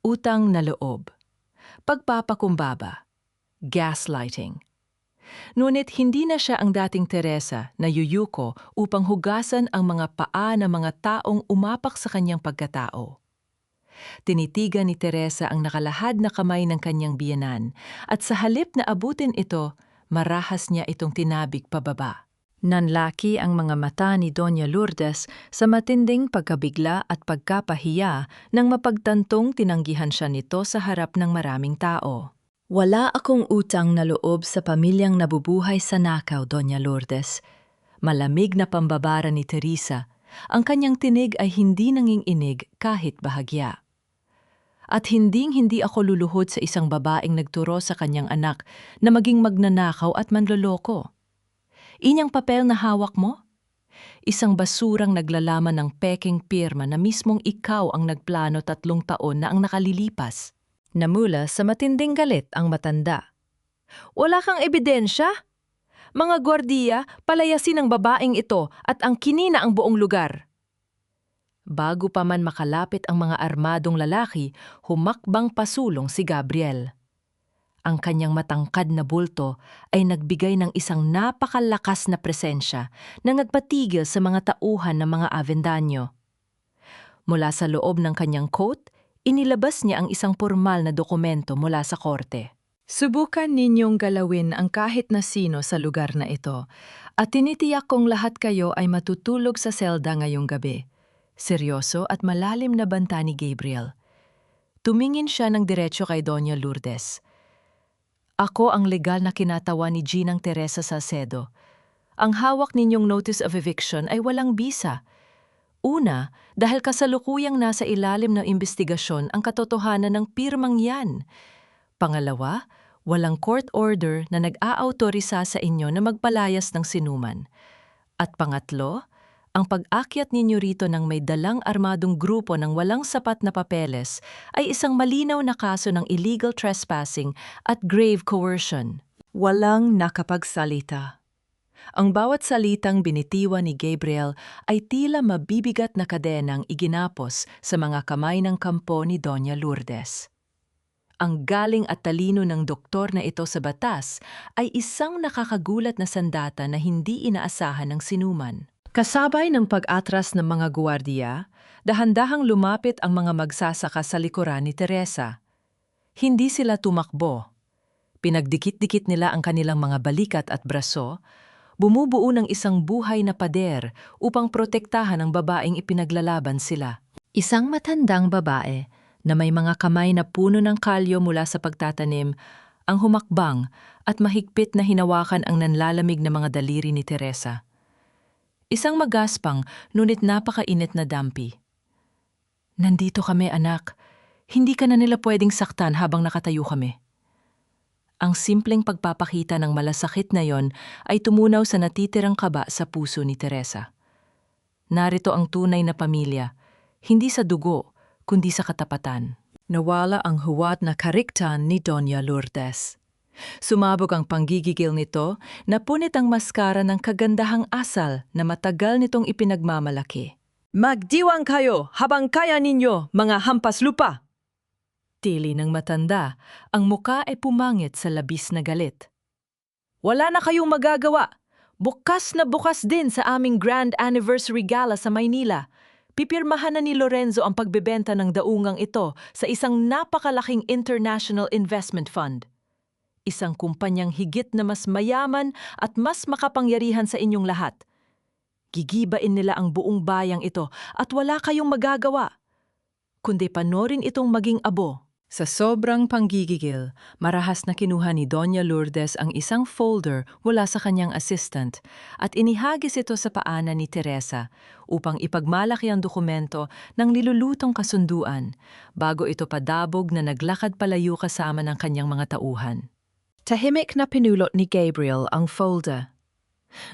Speaker 2: Utang na loob, pagpapakumbaba, gaslighting. Ngunit hindi na siya ang dating Teresa na yuyuko upang hugasan ang mga paa ng mga taong umapak sa kanyang pagkatao. Tinitigan ni Teresa ang nakalahad na kamay ng kanyang biyenan at sa halip na abutin ito, marahas niya itong tinabig pababa. Nanlaki ang mga mata ni Doña Lourdes sa matinding pagkabigla at pagkapahiya nang mapagtantong tinanggihan siya nito sa harap ng maraming tao. Wala akong utang na loob sa pamilyang nabubuhay sa nakaw, Doña Lourdes. Malamig na pambabara ni Teresa. Ang kanyang tinig ay hindi nanginginig kahit bahagya. At hindi ako luluhod sa isang babaeng nagturo sa kanyang anak na maging magnanakaw at manloloko. Inyang papel na hawak mo? Isang basurang naglalaman ng peking pirma na mismong ikaw ang nagplano 3 taon na ang nakalilipas. Namula sa matinding galit ang matanda. Wala kang ebidensya? Mga gwardiya, palayasin ang babaeng ito at ang kinina ang buong lugar. Bago pa man makalapit ang mga armadong lalaki, humakbang pasulong si Gabriel. Ang kanyang matangkad na bulto ay nagbigay ng isang napakalakas na presensya na nagpatigil sa mga tauhan ng mga Avendaño. Mula sa loob ng kanyang coat, inilabas niya ang isang formal na dokumento mula sa korte. Subukan ninyong galawin ang kahit na sino sa lugar na ito at tinitiyak kong lahat kayo ay matutulog sa selda ngayong gabi. Seryoso at malalim na banta ni Gabriel. Tumingin siya ng diretso kay Doña Lourdes. Ako ang legal na kinatawa ni Ginang Teresa Salcedo. Ang hawak ninyong notice of eviction ay walang bisa. Una, dahil kasalukuyang nasa ilalim ng investigasyon ang katotohanan ng pirmang yan. Pangalawa, walang court order na nag-aautorisa sa inyo na magpalayas ng sinuman. At pangatlo, ang pag-akyat ninyo rito ng may dalang armadong grupo ng walang sapat na papeles ay isang malinaw na kaso ng illegal trespassing at grave coercion. Walang nakapagsalita. Ang bawat salitang binitiwan ni Gabriel ay tila mabibigat na kadenang iginapos sa mga kamay ng kampo ni Doña Lourdes. Ang galing at talino ng doktor na ito sa batas ay isang nakakagulat na sandata na hindi inaasahan ng sinuman. Kasabay ng pag-atras ng mga guwardiya, dahan-dahang lumapit ang mga magsasaka sa likuran ni Teresa. Hindi sila tumakbo. Pinagdikit-dikit nila ang kanilang mga balikat at braso, bumubuo ng isang buhay na pader upang protektahan ang babaeng ipinaglalaban sila. Isang matandang babae na may mga kamay na puno ng kalyo mula sa pagtatanim ang humakbang at mahigpit na hinawakan ang nanlalamig na mga daliri ni Teresa. Isang magaspang, ngunit napakainit na dampi. Nandito kami, anak. Hindi ka na nila pwedeng saktan habang nakatayo kami. Ang simpleng pagpapakita ng malasakit na yon ay tumunaw sa natitirang kaba sa puso ni Teresa. Narito ang tunay na pamilya, hindi sa dugo, kundi sa katapatan. Nawala ang huwat na kariktan ni Doña Lourdes. Sumabog ang panggigigil nito na punit ang maskara ng kagandahang asal na matagal nitong ipinagmamalaki. Magdiwang kayo habang kaya ninyo, mga hampas lupa! Tili ng matanda, ang muka ay pumangit sa labis na galit. Wala na kayong magagawa! Bukas na bukas din sa aming Grand Anniversary Gala sa Maynila. Pipirmahan na ni Lorenzo ang pagbebenta ng daungang ito sa isang napakalaking international investment fund. Isang kumpanyang higit na mas mayaman at mas makapangyarihan sa inyong lahat. Gigibain nila ang buong bayang ito at wala kayong magagawa, kundi panorin itong maging abo. Sa sobrang panggigigil, marahas na kinuha ni Doña Lourdes ang isang folder mula sa kanyang assistant at inihagis ito sa paanan ni Teresa upang ipagmalaki ang dokumento ng nilulutong kasunduan bago ito padabog na naglakad palayo kasama ng kanyang mga tauhan. Tahimik na pinulot ni Gabriel ang folder.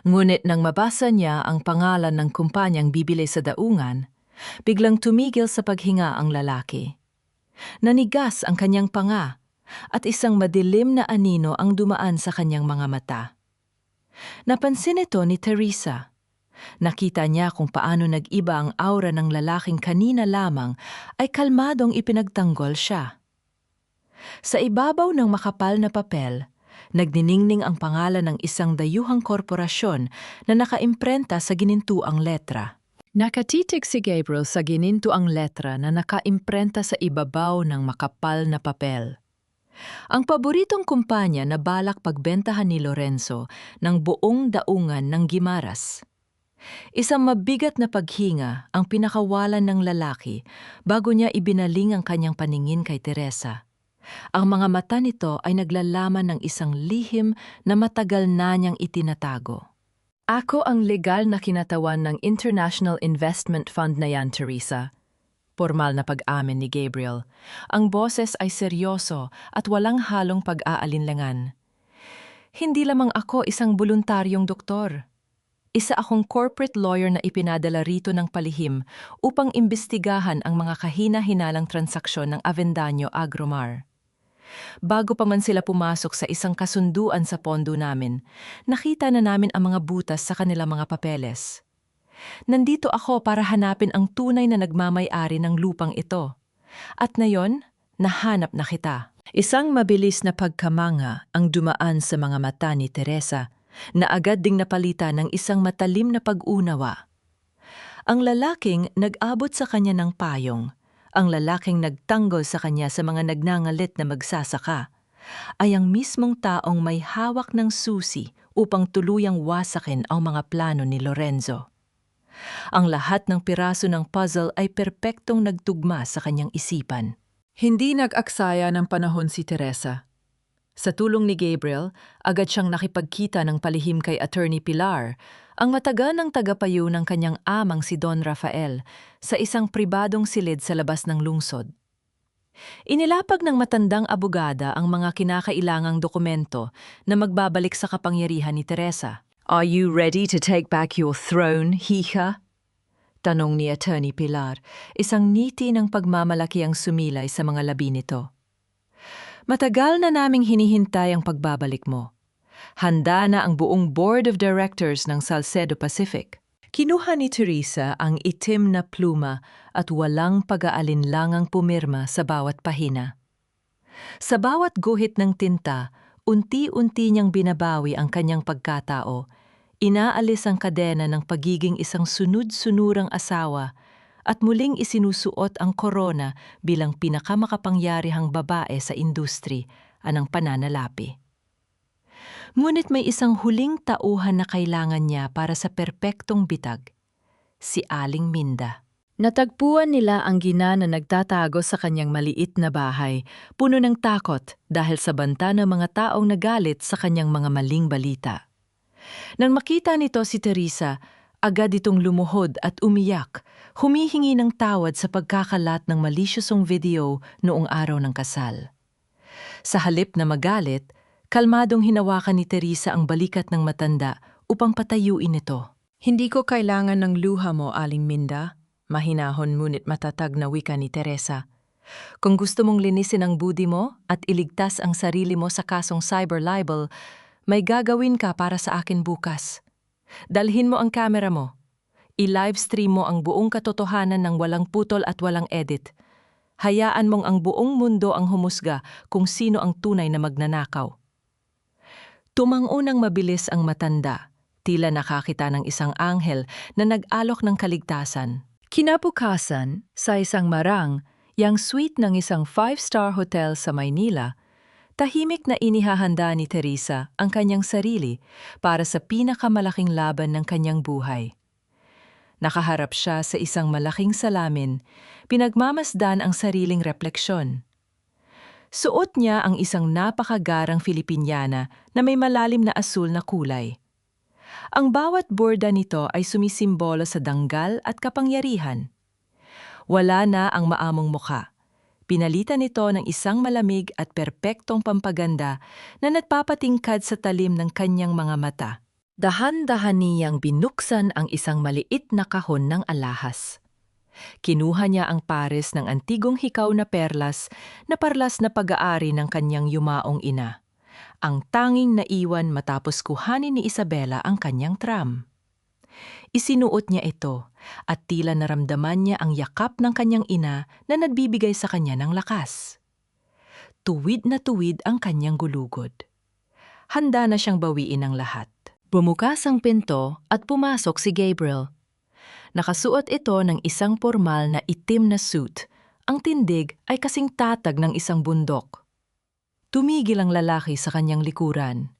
Speaker 2: Ngunit nang mabasa niya ang pangalan ng kumpanyang bibili sa daungan, biglang tumigil sa paghinga ang lalaki. Nanigas ang kanyang panga
Speaker 1: at isang madilim na anino ang dumaan sa kanyang mga mata. Napansin ito ni Teresa. Nakita niya kung paano nag-iba ang aura ng lalaking kanina lamang ay kalmadong ipinagtanggol siya. Sa ibabaw ng makapal na papel, nagniningning ang pangalan ng isang dayuhang korporasyon na nakaimprenta sa ginintuang letra. Nakatitig si Gabriel sa ginintuang letra na nakaimprenta sa ibabaw ng makapal na papel. Ang paboritong kumpanya na balak pagbentahan ni Lorenzo ng buong daungan ng Guimaras. Isang mabigat na paghinga ang pinakawalan ng lalaki bago niya ibinaling ang kanyang paningin kay Teresa. Ang mga mata nito ay naglalaman ng isang lihim na matagal na niyang itinatago. Ako ang legal na kinatawan ng International Investment Fund na yan, Teresa. Pormal na pag-amin ni Gabriel. Ang boses ay seryoso at walang halong pag-aalinlangan. Hindi lamang ako isang voluntaryong doktor. Isa akong corporate lawyer na ipinadala rito ng palihim upang imbestigahan ang mga kahina-hinalang transaksyon ng Avendaño Agromar. Bago pa man sila pumasok sa isang kasunduan sa pondo namin, nakita na namin ang mga butas sa kanilang mga papeles. Nandito ako para hanapin ang tunay na nagmamay-ari ng lupang ito. At ngayon, nahanap na kita. Isang mabilis na pagkamanga ang dumaan sa mga mata ni Teresa, na agad ding napalitan ng isang matalim na pag-unawa. Ang lalaking nag-abot sa kanya ng payong, ang lalaking nagtanggol sa kanya sa mga nagngangalit na magsasaka, ay ang mismong taong may hawak ng susi upang tuluyang wasakin ang mga plano ni Lorenzo. Ang lahat ng piraso ng puzzle ay perpektong nagtugma sa kanyang isipan. Hindi nag-aksaya ng panahon si Teresa. Sa tulong ni Gabriel, agad siyang nakipagkita ng palihim kay Attorney Pilar, ang matagal ng tagapayo ng kanyang amang si Don Rafael, sa isang pribadong silid sa labas ng lungsod. Inilapag ng matandang abogada ang mga kinakailangang dokumento na magbabalik sa kapangyarihan ni Teresa. "Are you ready to take back your throne, hija?" Tanong ni Attorney Pilar, isang ngiti ng pagmamalaki ang sumilay sa mga labi nito. "Matagal na naming hinihintay ang pagbabalik mo. Handa na ang buong Board of Directors ng Salcedo Pacific." Kinuha ni Teresa ang itim na pluma at walang pag-aalinlangang pumirma sa bawat pahina. Sa bawat guhit ng tinta, unti-unti niyang binabawi ang kanyang pagkatao, inaalis ang kadena ng pagiging isang sunod-sunurang asawa, at muling isinusuot ang korona bilang pinakamakapangyarihang babae sa industri, anang pananalapi. Ngunit may isang huling tauhan na kailangan niya para sa perpektong bitag, si Aling Minda. Natagpuan nila ang gina na nagtatago sa kanyang maliit na bahay, puno ng takot dahil sa banta ng mga taong nagalit sa kanyang mga maling balita. Nang makita nito si Teresa, agad itong lumuhod at umiyak, humihingi ng tawad sa pagkakalat ng malisyosong video noong araw ng kasal. Sa halip na magalit, kalmadong hinawakan ni Teresa ang balikat ng matanda upang patayuin ito. "Hindi ko kailangan ng luha mo, Aling Minda," mahinahon ngunit matatag na wika ni Teresa. "Kung gusto mong linisin ang budi mo at iligtas ang sarili mo sa kasong cyber libel, may gagawin ka para sa akin bukas. Dalhin mo ang kamera mo. I-livestream mo ang buong katotohanan ng walang putol at walang edit. Hayaan mong ang buong mundo ang humusga kung sino ang tunay na magnanakaw." Tumangunang mabilis ang matanda, tila nakakita ng isang anghel na nag-alok ng kaligtasan. Kinabukasan, sa isang marang, yang suite ng isang 5-star hotel sa Maynila, tahimik na inihahanda ni Teresa ang kanyang sarili para sa pinakamalaking laban ng kanyang buhay. Nakaharap siya sa isang malaking salamin, pinagmamasdan ang sariling refleksyon. Suot niya ang isang napakagarang Filipinyana na may malalim na asul na kulay. Ang bawat borda nito ay sumisimbolo sa danggal at kapangyarihan. Wala na ang maamong mukha. Pinalitan nito ng isang malamig at perpektong pampaganda na nagpapatingkad sa talim ng kanyang mga mata. Dahan-dahan niyang binuksan ang isang maliit na kahon ng alahas.
Speaker 2: Kinuha niya ang pares ng antigong hikaw na perlas na parlas na pag-aari ng kanyang yumaong ina. Ang tanging naiwan matapos kuhanin ni Isabela ang kanyang tram. Isinuot niya ito at tila naramdaman niya ang yakap ng kanyang ina na nagbibigay sa kanya ng lakas. Tuwid na tuwid ang kanyang gulugod. Handa na siyang bawiin ang lahat. Bumukas ang pinto at pumasok si Gabriel. Nakasuot ito ng isang formal na itim na suit. Ang tindig ay kasing tatag ng isang bundok. Tumigil ang lalaki sa kanyang likuran.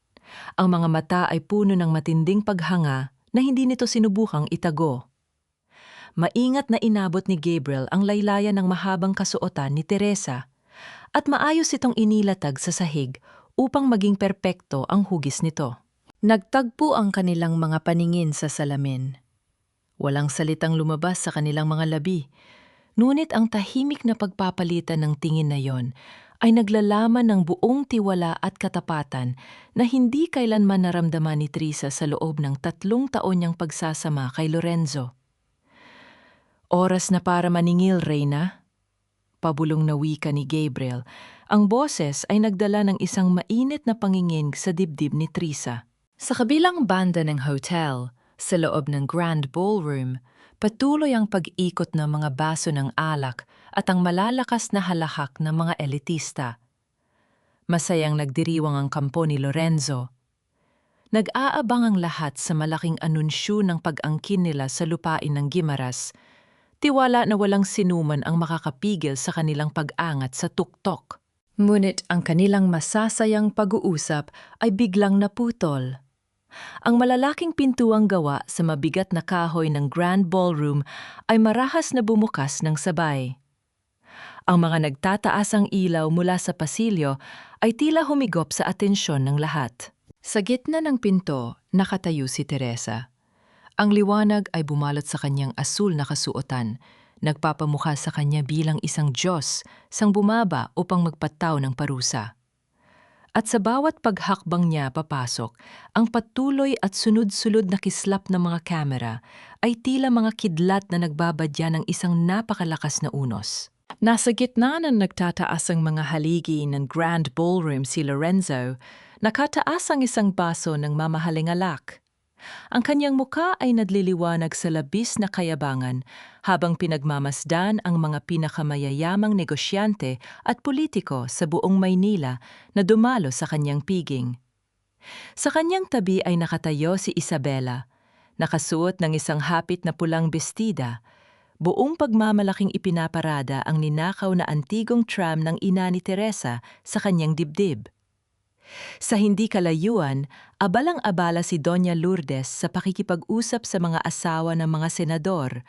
Speaker 2: Ang mga mata ay puno ng matinding paghanga na hindi nito sinubukang itago. Maingat na inabot ni Gabriel ang laylayan ng mahabang kasuotan ni Teresa at maayos itong inilatag sa sahig upang maging perpekto ang hugis nito. Nagtagpo ang kanilang mga paningin sa salamin. Walang salitang lumabas sa kanilang mga labi, ngunit ang tahimik na pagpapalitan ng tingin na yon ay naglalaman ng buong tiwala at katapatan na hindi kailanman naramdaman ni Teresa sa loob ng 3 taon niyang pagsasama kay Lorenzo. Oras na para maningil, Reyna. Pabulong na wika ni Gabriel. Ang boses ay nagdala ng isang mainit na pangingin sa dibdib ni Teresa. Sa kabilang banda ng hotel, sa loob ng Grand Ballroom, patuloy ang pag-ikot ng mga baso ng alak at ang malalakas na halahak ng mga elitista. Masayang nagdiriwang ang kampo ni Lorenzo. Nag-aabang ang lahat sa malaking anunsyo ng pag-angkin nila sa lupain ng Guimaras. Tiwala na walang sinuman ang makakapigil sa kanilang pag-angat sa tuktok. Ngunit ang kanilang masasayang pag-uusap ay biglang naputol. Ang malalaking pintuang gawa sa mabigat na kahoy ng Grand Ballroom ay marahas na bumukas ng sabay. Ang mga nagtataasang ilaw mula sa pasilyo ay tila humigop sa atensyon ng lahat. Sa gitna ng pinto, nakatayo si Teresa. Ang liwanag ay bumalot sa kanyang asul na kasuotan, nagpapamukha sa kanya bilang isang Diyos sang bumaba upang magpataw ng parusa. At sa bawat paghakbang niya papasok, ang patuloy at sunod-sunod na kislap ng mga kamera ay tila mga kidlat na nagbabadya ng isang napakalakas na unos. Nasa gitna ng nagtataas ang mga haligi ng Grand Ballroom si Lorenzo, nakataas ang isang baso ng mamahaling alak. Ang kanyang muka ay nadliliwanag sa labis na kayabangan habang pinagmamasdan ang mga pinakamayayamang negosyante at politiko sa buong Maynila na dumalo sa kanyang piging. Sa kanyang tabi ay nakatayo si Isabela, nakasuot ng isang hapit na pulang bestida. Buong pagmamalaking ipinaparada ang ninakaw na antigong tram ng ina ni Teresa sa kanyang dibdib. Sa hindi kalayuan, abalang-abala si Doña Lourdes sa pakikipag-usap sa mga asawa ng mga senador.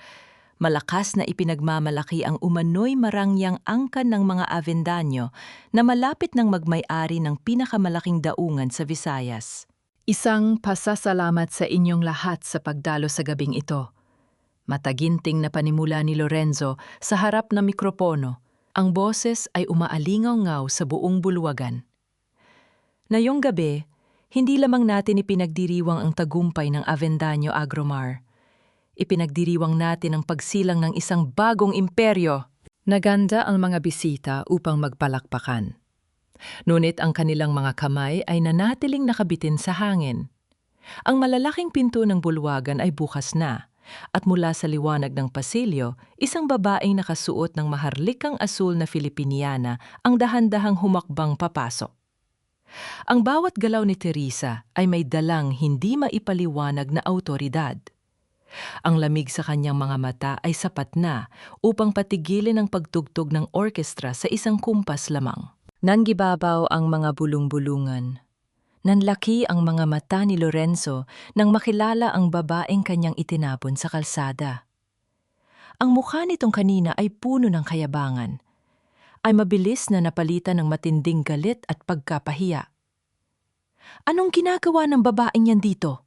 Speaker 2: Malakas na ipinagmamalaki ang umano'y marangyang angkan ng mga Avendaño na malapit ng magmay-ari ng pinakamalaking daungan sa Visayas. Isang pasasalamat sa inyong lahat sa pagdalo sa gabing ito. Mataginting na panimula ni Lorenzo sa harap ng mikropono. Ang boses ay umaalingaw-ngaw sa buong bulwagan. Ngayong gabi, hindi lamang natin ipinagdiriwang ang tagumpay ng Avendaño Agromar. Ipinagdiriwang natin ang pagsilang ng isang bagong imperyo. Naganda ang mga bisita upang magpalakpakan. Ngunit ang kanilang mga kamay ay nanatiling nakabitin sa hangin. Ang malalaking pinto ng bulwagan ay bukas na, at mula sa liwanag ng pasilyo, isang babaeng nakasuot ng maharlikang asul na Filipiniana ang dahan-dahang humakbang papasok. Ang bawat galaw ni Teresa ay may dalang hindi maipaliwanag na awtoridad. Ang lamig sa kanyang mga mata ay sapat na upang patigilin ang pagtugtog ng orkestra sa isang kumpas lamang. Nanggibabaw ang mga bulong-bulungan. Nanlaki ang mga mata ni Lorenzo nang makilala ang babaeng kanyang itinapon sa kalsada. Ang mukha nitong kanina ay puno ng kayabangan. Ay mabilis na napalitan ng matinding galit at pagkapahiya. Anong ginagawa ng babaeng yan dito?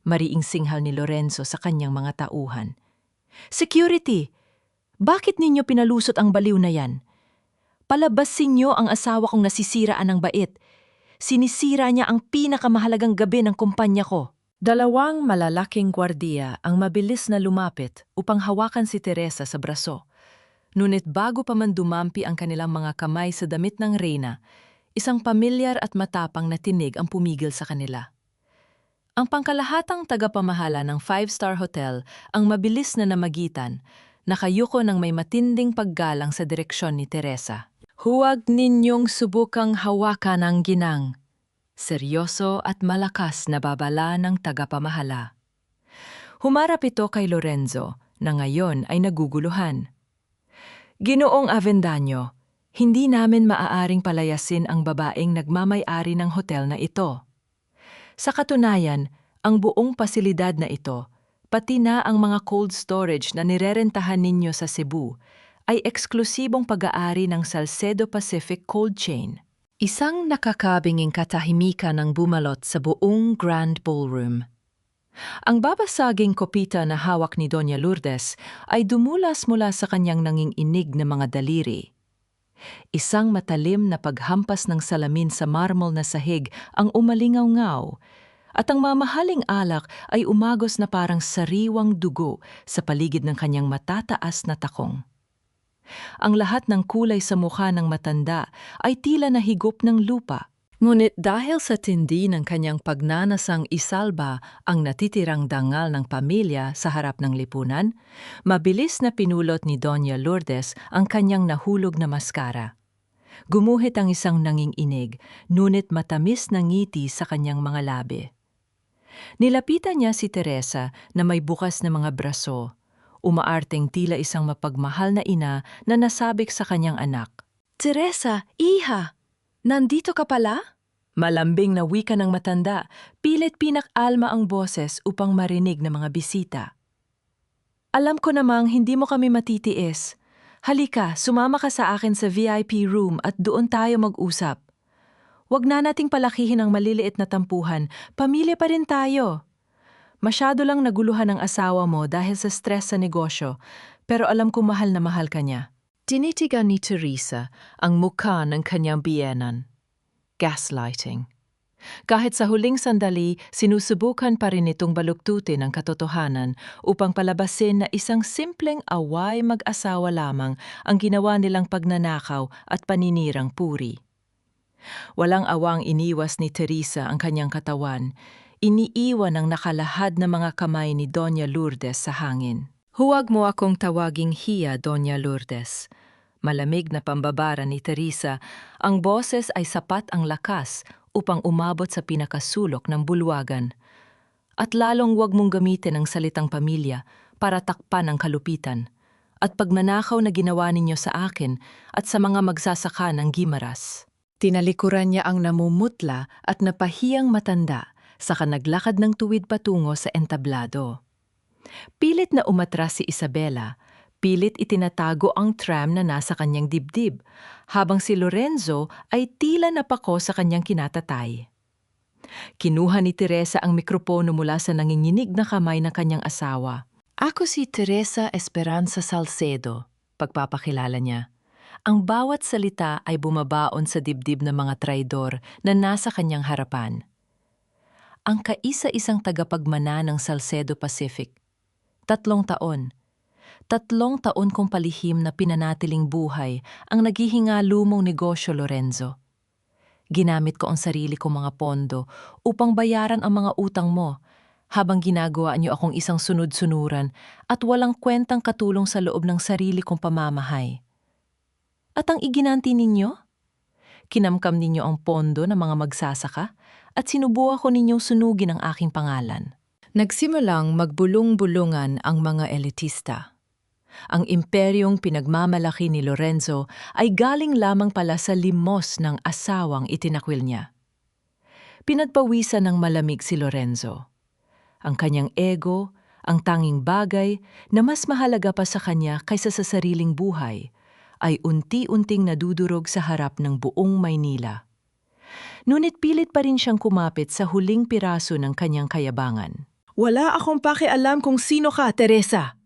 Speaker 2: Mariing singhal ni Lorenzo sa kanyang mga tauhan. Security! Bakit ninyo pinalusot ang baliw na yan? Palabasin niyo ang asawa kong nasisiraan ng bait. Sinisira niya ang pinakamahalagang gabi ng kumpanya ko. Dalawang malalaking gwardiya ang mabilis na lumapit upang hawakan si Teresa sa braso. Ngunit bago pa man dumampi ang kanilang mga kamay sa damit ng reyna, isang pamilyar at matapang na tinig ang pumigil sa kanila. Ang pangkalahatang tagapamahala ng five-star hotel ang mabilis na namagitan, nakayuko ng may matinding paggalang sa direksyon ni Teresa. Huwag ninyong subukang hawakan ang ginang. Seryoso at malakas na babala ng tagapamahala. Humarap ito kay Lorenzo na ngayon ay naguguluhan. Ginoong Avendaño, hindi namin maaaring palayasin ang babaeng nagmamay-ari ng hotel na ito. Sa katunayan, ang buong pasilidad na ito, pati na ang mga cold storage na nirerentahan ninyo sa Cebu, ay eksklusibong pag-aari ng Salcedo Pacific Cold Chain. Isang nakakabinging katahimikan ang bumalot sa buong Grand Ballroom. Ang babasaging kopita na hawak ni Doña Lourdes ay dumulas mula sa kanyang nanginginig na mga daliri. Isang matalim na paghampas ng salamin sa marmol na sahig ang umalingaw-ngaw, at ang mamahaling alak ay umagos na parang sariwang dugo sa paligid ng kanyang matataas na takong. Ang lahat ng kulay sa mukha ng matanda ay tila nahigop ng lupa. Ngunit dahil sa tindi ng kanyang pagnanasang isalba ang natitirang dangal ng pamilya sa harap ng lipunan, mabilis na pinulot ni Doña Lourdes ang kanyang nahulog na maskara. Gumuhit ang isang nanginginig, ngunit matamis na ngiti sa kanyang mga labi. Nilapitan niya si Teresa na may bukas na mga braso, umaarteng tila isang mapagmahal na ina na nasabik sa kanyang anak. "Teresa, iha! Nandito ka pala?" Malambing na wika ng matanda, pilit pinak-alma ang boses upang marinig ng mga bisita. "Alam ko namang hindi mo kami matitiis. Halika, sumama ka sa akin sa VIP room at doon tayo mag-usap. Huwag na nating palakihin ang maliliit na tampuhan, pamilya pa rin tayo. Masyado lang naguluhan ang asawa mo dahil sa stress sa negosyo, pero alam ko mahal na mahal ka niya." Tinitigan ni Teresa ang mukha ng kanyang biyenan. Gaslighting. Kahit sa huling sandali, sinusubukan pa rin itong baluktutin ang katotohanan upang palabasin na isang simpleng away mag-asawa lamang ang ginawa nilang pagnanakaw at paninirang puri. Walang awang iniwas ni Teresa ang kanyang katawan. Iniiwan ang nakalahad na mga kamay ni Doña Lourdes sa hangin. "Huwag mo akong tawaging hiya, Doña Lourdes." Malamig na pambabara ni Teresa, ang boses ay sapat ang lakas upang umabot sa pinakasulok ng bulwagan. "At lalong huwag mong gamitin ang salitang pamilya para takpan ang kalupitan at pagmanakaw na ginawa ninyo sa akin at sa mga magsasaka ng Guimaras." Tinalikuran niya ang namumutla at napahiyang matanda, saka naglakad ng tuwid patungo sa entablado. Pilit na umatras si Isabela, pilit itinatago ang tram na nasa kanyang dibdib, habang si Lorenzo ay tila napako sa kanyang kinatatay. Kinuha ni Teresa ang mikropono mula sa nanginginig na kamay ng kanyang asawa. "Ako si Teresa Esperanza Salcedo," pagpapakilala niya. Ang bawat salita ay bumabaon sa dibdib ng mga traidor na nasa kanyang harapan. Ang kaisa-isang tagapagmana ng Salcedo Pacific. 3 taon. 3 taon kong palihim na pinanatiling buhay ang naghihingalumong negosyo, Lorenzo. Ginamit ko ang sarili kong mga pondo upang bayaran ang mga utang mo, habang ginagawa niyo akong isang sunod-sunuran at walang kwentang katulong sa loob ng sarili kong pamamahay. At ang iginanti ninyo? Kinamkam ninyo ang pondo ng mga magsasaka at sinubukan ko ninyong sunugin ang aking pangalan. Nagsimulang magbulong-bulungan ang mga elitista. Ang imperyong pinagmamalaki ni Lorenzo ay galing lamang pala sa limos ng asawang itinakwil niya. Pinagpawisan ng malamig si Lorenzo. Ang kanyang ego, ang tanging bagay na mas mahalaga pa sa kanya kaysa sa sariling buhay, ay unti-unting nadudurog sa harap ng buong Maynila. Ngunit pilit pa rin siyang kumapit sa huling piraso ng kanyang kayabangan. "Wala akong pakialam kung sino ka, Teresa!"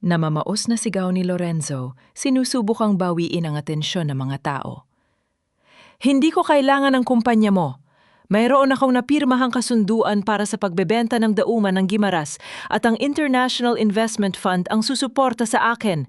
Speaker 2: Namamaos na sigaw ni Lorenzo, sinusubukang bawiin ang atensyon ng mga tao. "Hindi ko kailangan ng kumpanya mo.
Speaker 1: Mayroon akong napirmahang kasunduan para sa pagbebenta ng dauman ng Gimaras at ang International Investment Fund ang susuporta sa akin.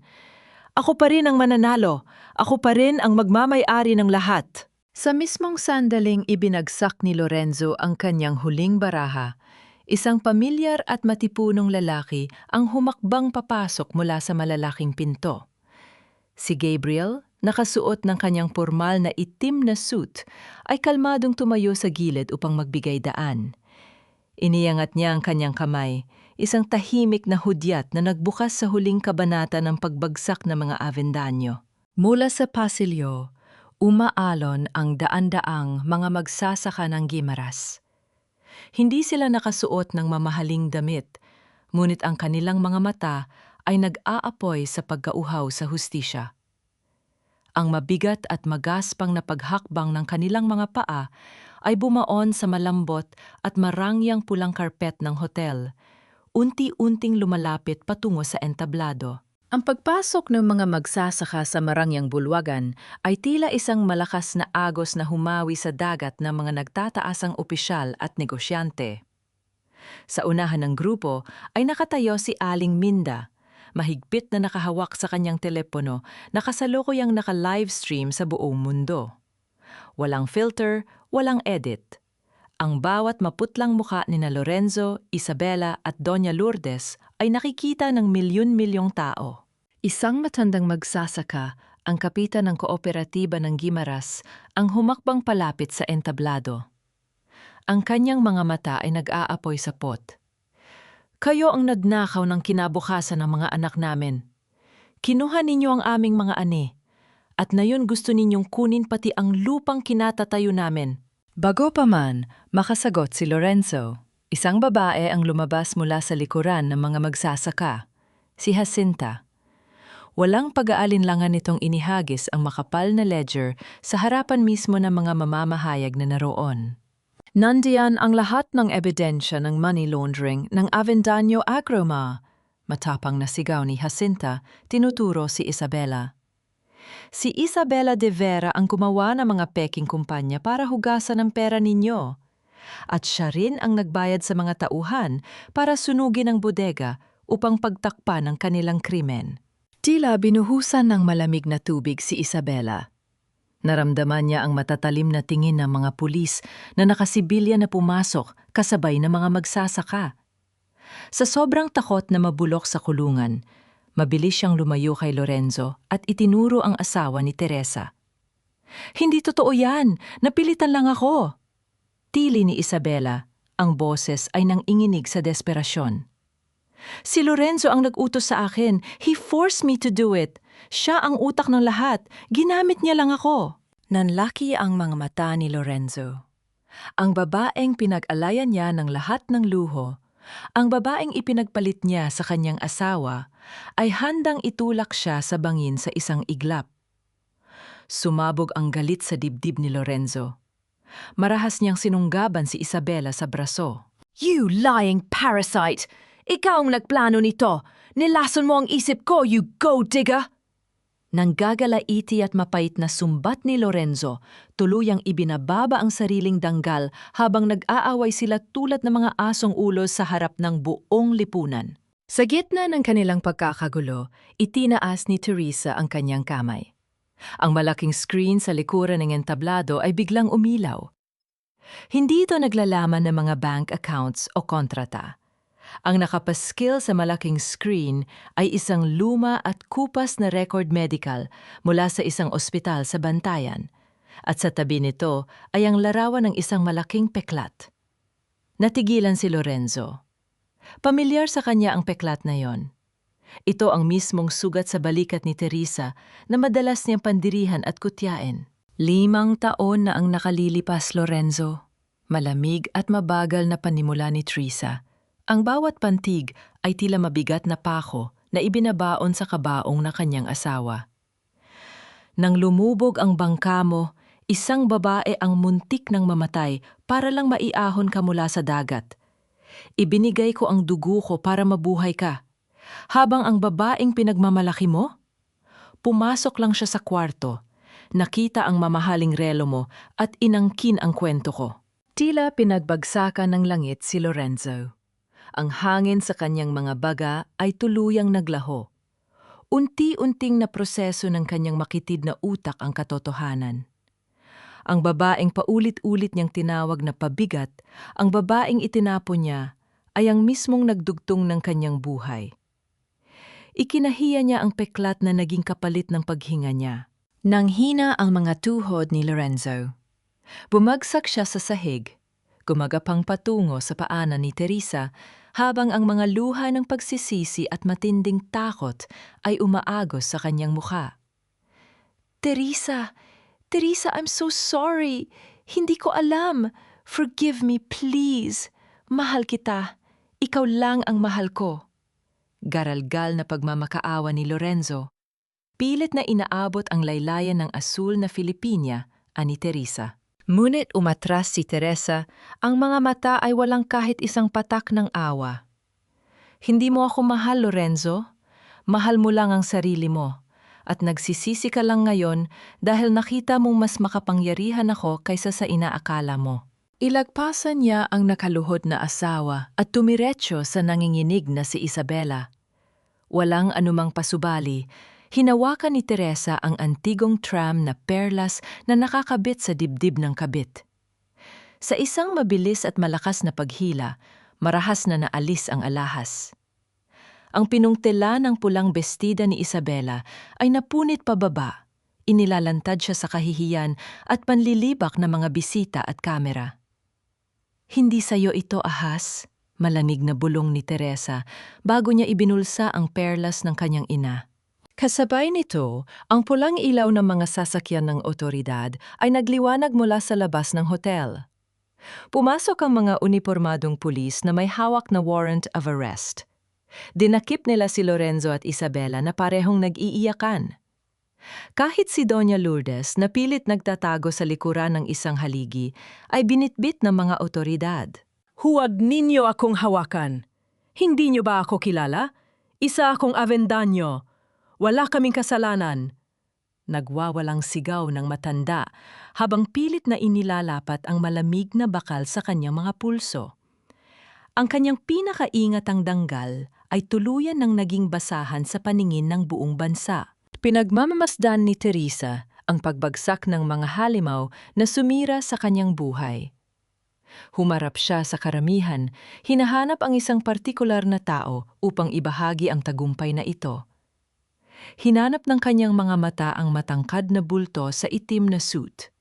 Speaker 1: Ako pa rin ang mananalo. Ako pa rin ang magmamay-ari ng lahat.
Speaker 2: Sa mismong sandaling ibinagsak ni Lorenzo ang kanyang huling baraha, isang pamilyar at matipunong lalaki ang humakbang papasok mula sa malalaking pinto. Si Gabriel, nakasuot ng kanyang pormal na itim na suit, ay kalmadong tumayo sa gilid upang magbigay daan. Iniangat niya ang kanyang kamay, isang tahimik na hudyat na nagbukas sa huling kabanata ng pagbagsak ng mga Avendaño. Mula sa pasilyo, umaalon ang daan-daang mga magsasaka ng Gimaras. Hindi sila nakasuot ng mamahaling damit, ngunit ang kanilang mga mata ay nag-aapoy sa pagkauhaw sa hustisya. Ang mabigat at magaspang na paghakbang ng kanilang mga paa ay bumaon sa malambot at marangyang pulang karpet ng hotel, unti-unting lumalapit patungo sa entablado. Ang pagpasok ng mga magsasaka sa marangyang bulwagan ay tila isang malakas na agos na humawi sa dagat ng mga nagtataasang opisyal at negosyante. Sa unahan ng grupo ay nakatayo si Aling Minda, mahigpit na nakahawak sa kanyang telepono na kasalukuyang naka-livestream sa buong mundo. Walang filter, walang edit. Ang bawat maputlang muka ni na Lorenzo, Isabela at Doña Lourdes ay nakikita ng milyon-milyong tao. Isang matandang magsasaka, ang kapitan ng kooperatiba ng Gimaras, ang humakbang palapit sa entablado. Ang kanyang mga mata ay nag-aapoy sa pot. Kayo ang nagnakaw ng kinabukasan ng mga anak namin. Kinuha ninyo ang aming mga ani, at ngayon gusto ninyong kunin pati ang lupang kinatatayo namin. Bago pa man, makasagot si Lorenzo. Isang babae ang lumabas mula sa likuran ng mga magsasaka, si Jacinta. Walang pag-aalinlangan nitong inihagis ang makapal na ledger sa harapan mismo ng mga mamamahayag na naroon. Nandiyan ang lahat ng ebidensya ng money laundering ng Avendaño Agroma, matapang na sigaw ni Jacinta, tinuturo si Isabela. Si Isabela de Vera ang gumawa ng mga peking kumpanya para hugasan ang pera ninyo. At siya rin ang nagbayad sa mga tauhan para sunugin ang bodega upang pagtakpan ang kanilang krimen. Tila binuhusan ng malamig na tubig si Isabela. Naramdaman niya ang matatalim na tingin ng mga pulis na nakasibilya na pumasok kasabay ng mga magsasaka. Sa sobrang takot na mabulok sa kulungan, mabilis siyang lumayo kay Lorenzo at itinuro ang asawa ni Teresa. "Hindi totoo yan! Napilitan lang ako!" Tili ni Isabela, ang boses ay nanginginig sa desperasyon. "Si Lorenzo ang nag-utos sa akin. He forced me to do it. Siya ang utak ng lahat. Ginamit niya lang ako." Nanlaki ang mga mata ni Lorenzo. Ang babaeng pinag-alayan niya ng lahat ng luho, ang babaeng ipinagpalit niya sa kanyang asawa, ay handang itulak siya sa bangin sa isang iglap. Sumabog ang galit sa dibdib ni Lorenzo. Marahas niyang sinunggaban si Isabela sa braso. "You lying parasite! Ikaw ang nagplano nito! Nilason mo ang isip ko, you gold digger!" Nanggagalaiti at mapait na sumbat ni Lorenzo, tuluyang ibinababa ang sariling danggal habang nag-aaway sila tulad ng mga asong ulos sa harap ng buong lipunan. Sa gitna ng kanilang pagkakagulo, itinaas ni Teresa ang kanyang kamay. Ang malaking screen sa likuran ng entablado ay biglang umilaw. Hindi ito naglalaman ng mga bank accounts o kontrata. Ang nakapaskil sa malaking screen ay isang luma at kupas na record medical mula sa isang ospital sa Bantayan. At sa tabi nito ay ang larawan ng isang malaking peklat. Natigilan si Lorenzo. Pamilyar sa kanya ang peklat na yon. Ito ang mismong sugat sa balikat ni Teresa na madalas niyang pandirihan at kutyain. 5 taon na ang nakalilipas, Lorenzo. Malamig at mabagal na panimula ni Teresa. Ang bawat pantig ay tila mabigat na pako na ibinabaon sa kabaong na kanyang asawa. Nang lumubog ang bangka mo, isang babae ang muntik ng mamatay para lang maiahon ka mula sa dagat. Ibinigay ko ang dugo ko para mabuhay ka. Habang ang babaeng pinagmamalaki mo? Pumasok lang siya sa kwarto, nakita ang mamahaling relo mo at inangkin ang kwento ko. Tila pinagbagsakan ng langit si Lorenzo. Ang hangin sa kanyang mga baga ay tuluyang naglaho. Unti-unting na proseso ng kanyang makitid na utak ang katotohanan. Ang babaeng paulit-ulit niyang tinawag na pabigat, ang babaeng itinapon niya, ay ang mismong nagdugtong ng kanyang buhay. Ikinahiya niya ang peklat na naging kapalit ng paghinga niya. Nanghina ang mga tuhod ni Lorenzo. Bumagsak siya sa sahig, gumagapang patungo sa paanan ni Teresa habang ang mga luha ng pagsisisi at matinding takot ay umaagos sa kanyang mukha. Teresa! Teresa, I'm so sorry! Hindi ko alam! Forgive me, please! Mahal kita! Ikaw lang ang mahal ko! Garalgal na pagmamakaawa ni Lorenzo. Pilit na inaabot ang laylayan ng asul na Filipinya, ani Teresa. Ngunit umatras si Teresa, ang mga mata ay walang kahit isang patak ng awa. Hindi mo ako mahal, Lorenzo. Mahal mo lang ang sarili mo. At nagsisisi ka lang ngayon dahil nakita mong mas makapangyarihan ako kaysa sa inaakala mo. Ilagpasan niya ang nakaluhod na asawa at tumiretso sa nanginginig na si Isabela. Walang anumang pasubali, hinawakan ni Teresa ang antigong tram na perlas na nakakabit sa dibdib ng kabit. Sa isang mabilis at malakas na paghila, marahas na naalis ang alahas. Ang pinungtela ng pulang bestida ni Isabela ay napunit pababa, inilalantad siya sa kahihiyan at panlilibak ng mga bisita at kamera. Hindi sayo ito, ahas, malamig na bulong ni Teresa bago niya ibinulsa ang perlas ng kanyang ina. Kasabay nito, ang pulang ilaw ng mga sasakyan ng otoridad ay nagliwanag mula sa labas ng hotel. Pumasok ang mga unipormadong pulis na may hawak na warrant of arrest. Dinakip nila si Lorenzo at Isabela na parehong nag-iiyakan. Kahit si Doña Lourdes na pilit nagtatago sa likuran ng isang haligi ay binitbit ng mga otoridad.
Speaker 3: Huwag ninyo akong hawakan. Hindi niyo ba ako kilala? Isa akong Avendaño. Wala kaming kasalanan.
Speaker 2: Nagwawalang sigaw ng matanda habang pilit na inilalapat ang malamig na bakal sa kanyang mga pulso. Ang kanyang pinakaingatang danggal ay tuluyan ng naging basahan sa paningin ng buong bansa. Pinagmamamasdan ni Teresa ang pagbagsak ng mga halimaw na sumira sa kanyang buhay. Humarap siya sa karamihan, hinahanap ang isang partikular na tao upang ibahagi ang tagumpay na ito. Hinanap ng kanyang mga mata ang matangkad na bulto sa itim na suit.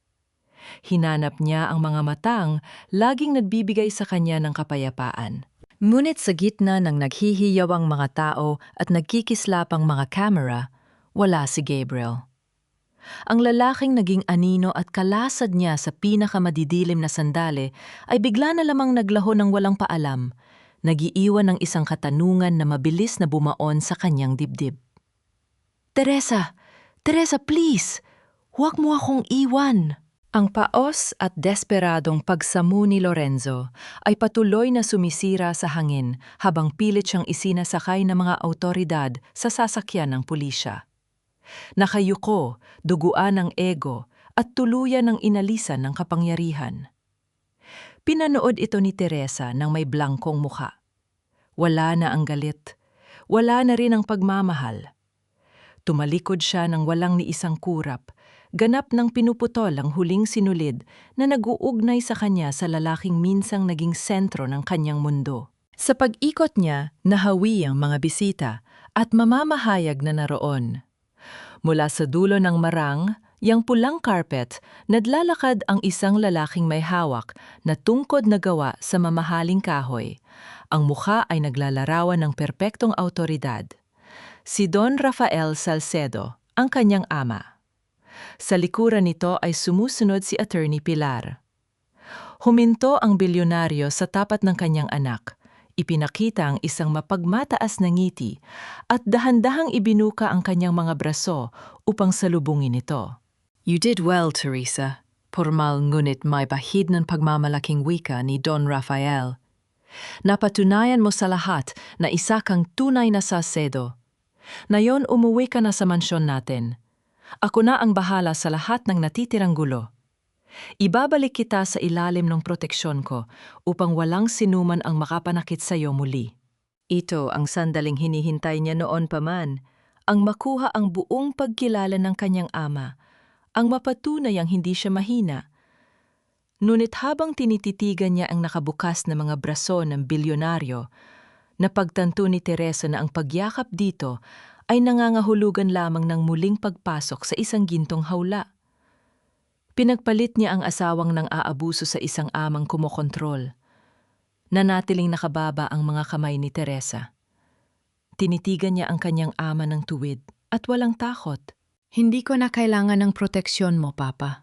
Speaker 2: Hinanap niya ang mga matang laging nagbibigay sa kanya ng kapayapaan. Ngunit sa gitna ng naghihiyawang mga tao at nagkikislapang mga kamera, wala si Gabriel. Ang lalaking naging anino at kalasad niya sa pinakamadidilim na sandali ay bigla na lamang naglaho ng walang paalam, nagiiwan ng isang katanungan na mabilis na bumaon sa kanyang dibdib. Teresa! Teresa, please! Huwag mo akong iwan! Ang paos at desperadong pagsamu ni Lorenzo ay patuloy na sumisira sa hangin habang pilit siyang isinasakay ng mga awtoridad sa sasakyan ng pulisya. Nakayuko, duguan ng ego at tuluyan ng inalisan ng kapangyarihan. Pinanood ito ni Teresa ng may blangkong mukha. Wala na ang galit, wala na rin ang pagmamahal. Tumalikod siya ng walang ni isang kurap, ganap ng pinuputol ang huling sinulid na nag-uugnay sa kanya sa lalaking minsang naging sentro ng kanyang mundo. Sa pag-ikot niya, nahawi ang mga bisita at mamamahayag na naroon. Mula sa dulo ng marang, yang pulang carpet, naglalakad ang isang lalaking may hawak na tungkod na gawa sa mamahaling kahoy. Ang mukha ay naglalarawan ng perpektong awtoridad. Si Don Rafael Salcedo, ang kanyang ama. Sa likuran nito ay sumusunod si Attorney Pilar. Huminto ang bilyonaryo sa tapat ng kanyang anak. Ipinakita ang isang mapagmataas na ngiti at dahan-dahang ibinuka ang kanyang mga braso upang salubungin ito. You did well, Teresa. Pormal ngunit may bahid ng pagmamalaking wika ni Don Rafael. Napatunayan mo sa lahat na isa kang tunay na Salcedo. Nayon umuwi ka na sa mansyon natin. Ako na ang bahala sa lahat ng natitirang gulo. Ibabalik kita sa ilalim ng proteksyon ko upang walang sinuman ang makapanakit sa iyo muli. Ito ang sandaling hinihintay niya noon pa man, ang makuha ang buong pagkilala ng kanyang ama, ang mapatunay ang hindi siya mahina. Ngunit habang tinititigan niya ang nakabukas na mga braso ng bilyonaryo, napagtanto ni Teresa na ang pagyakap dito ay nangangahulugan lamang ng muling pagpasok sa isang gintong hawla. Pinagpalit niya ang asawang nang aabuso sa isang amang kumokontrol. Nanatiling nakababa ang mga kamay ni Teresa. Tinitigan niya ang kanyang ama ng tuwid at walang takot.
Speaker 1: Hindi ko na kailangan ng proteksyon mo, Papa.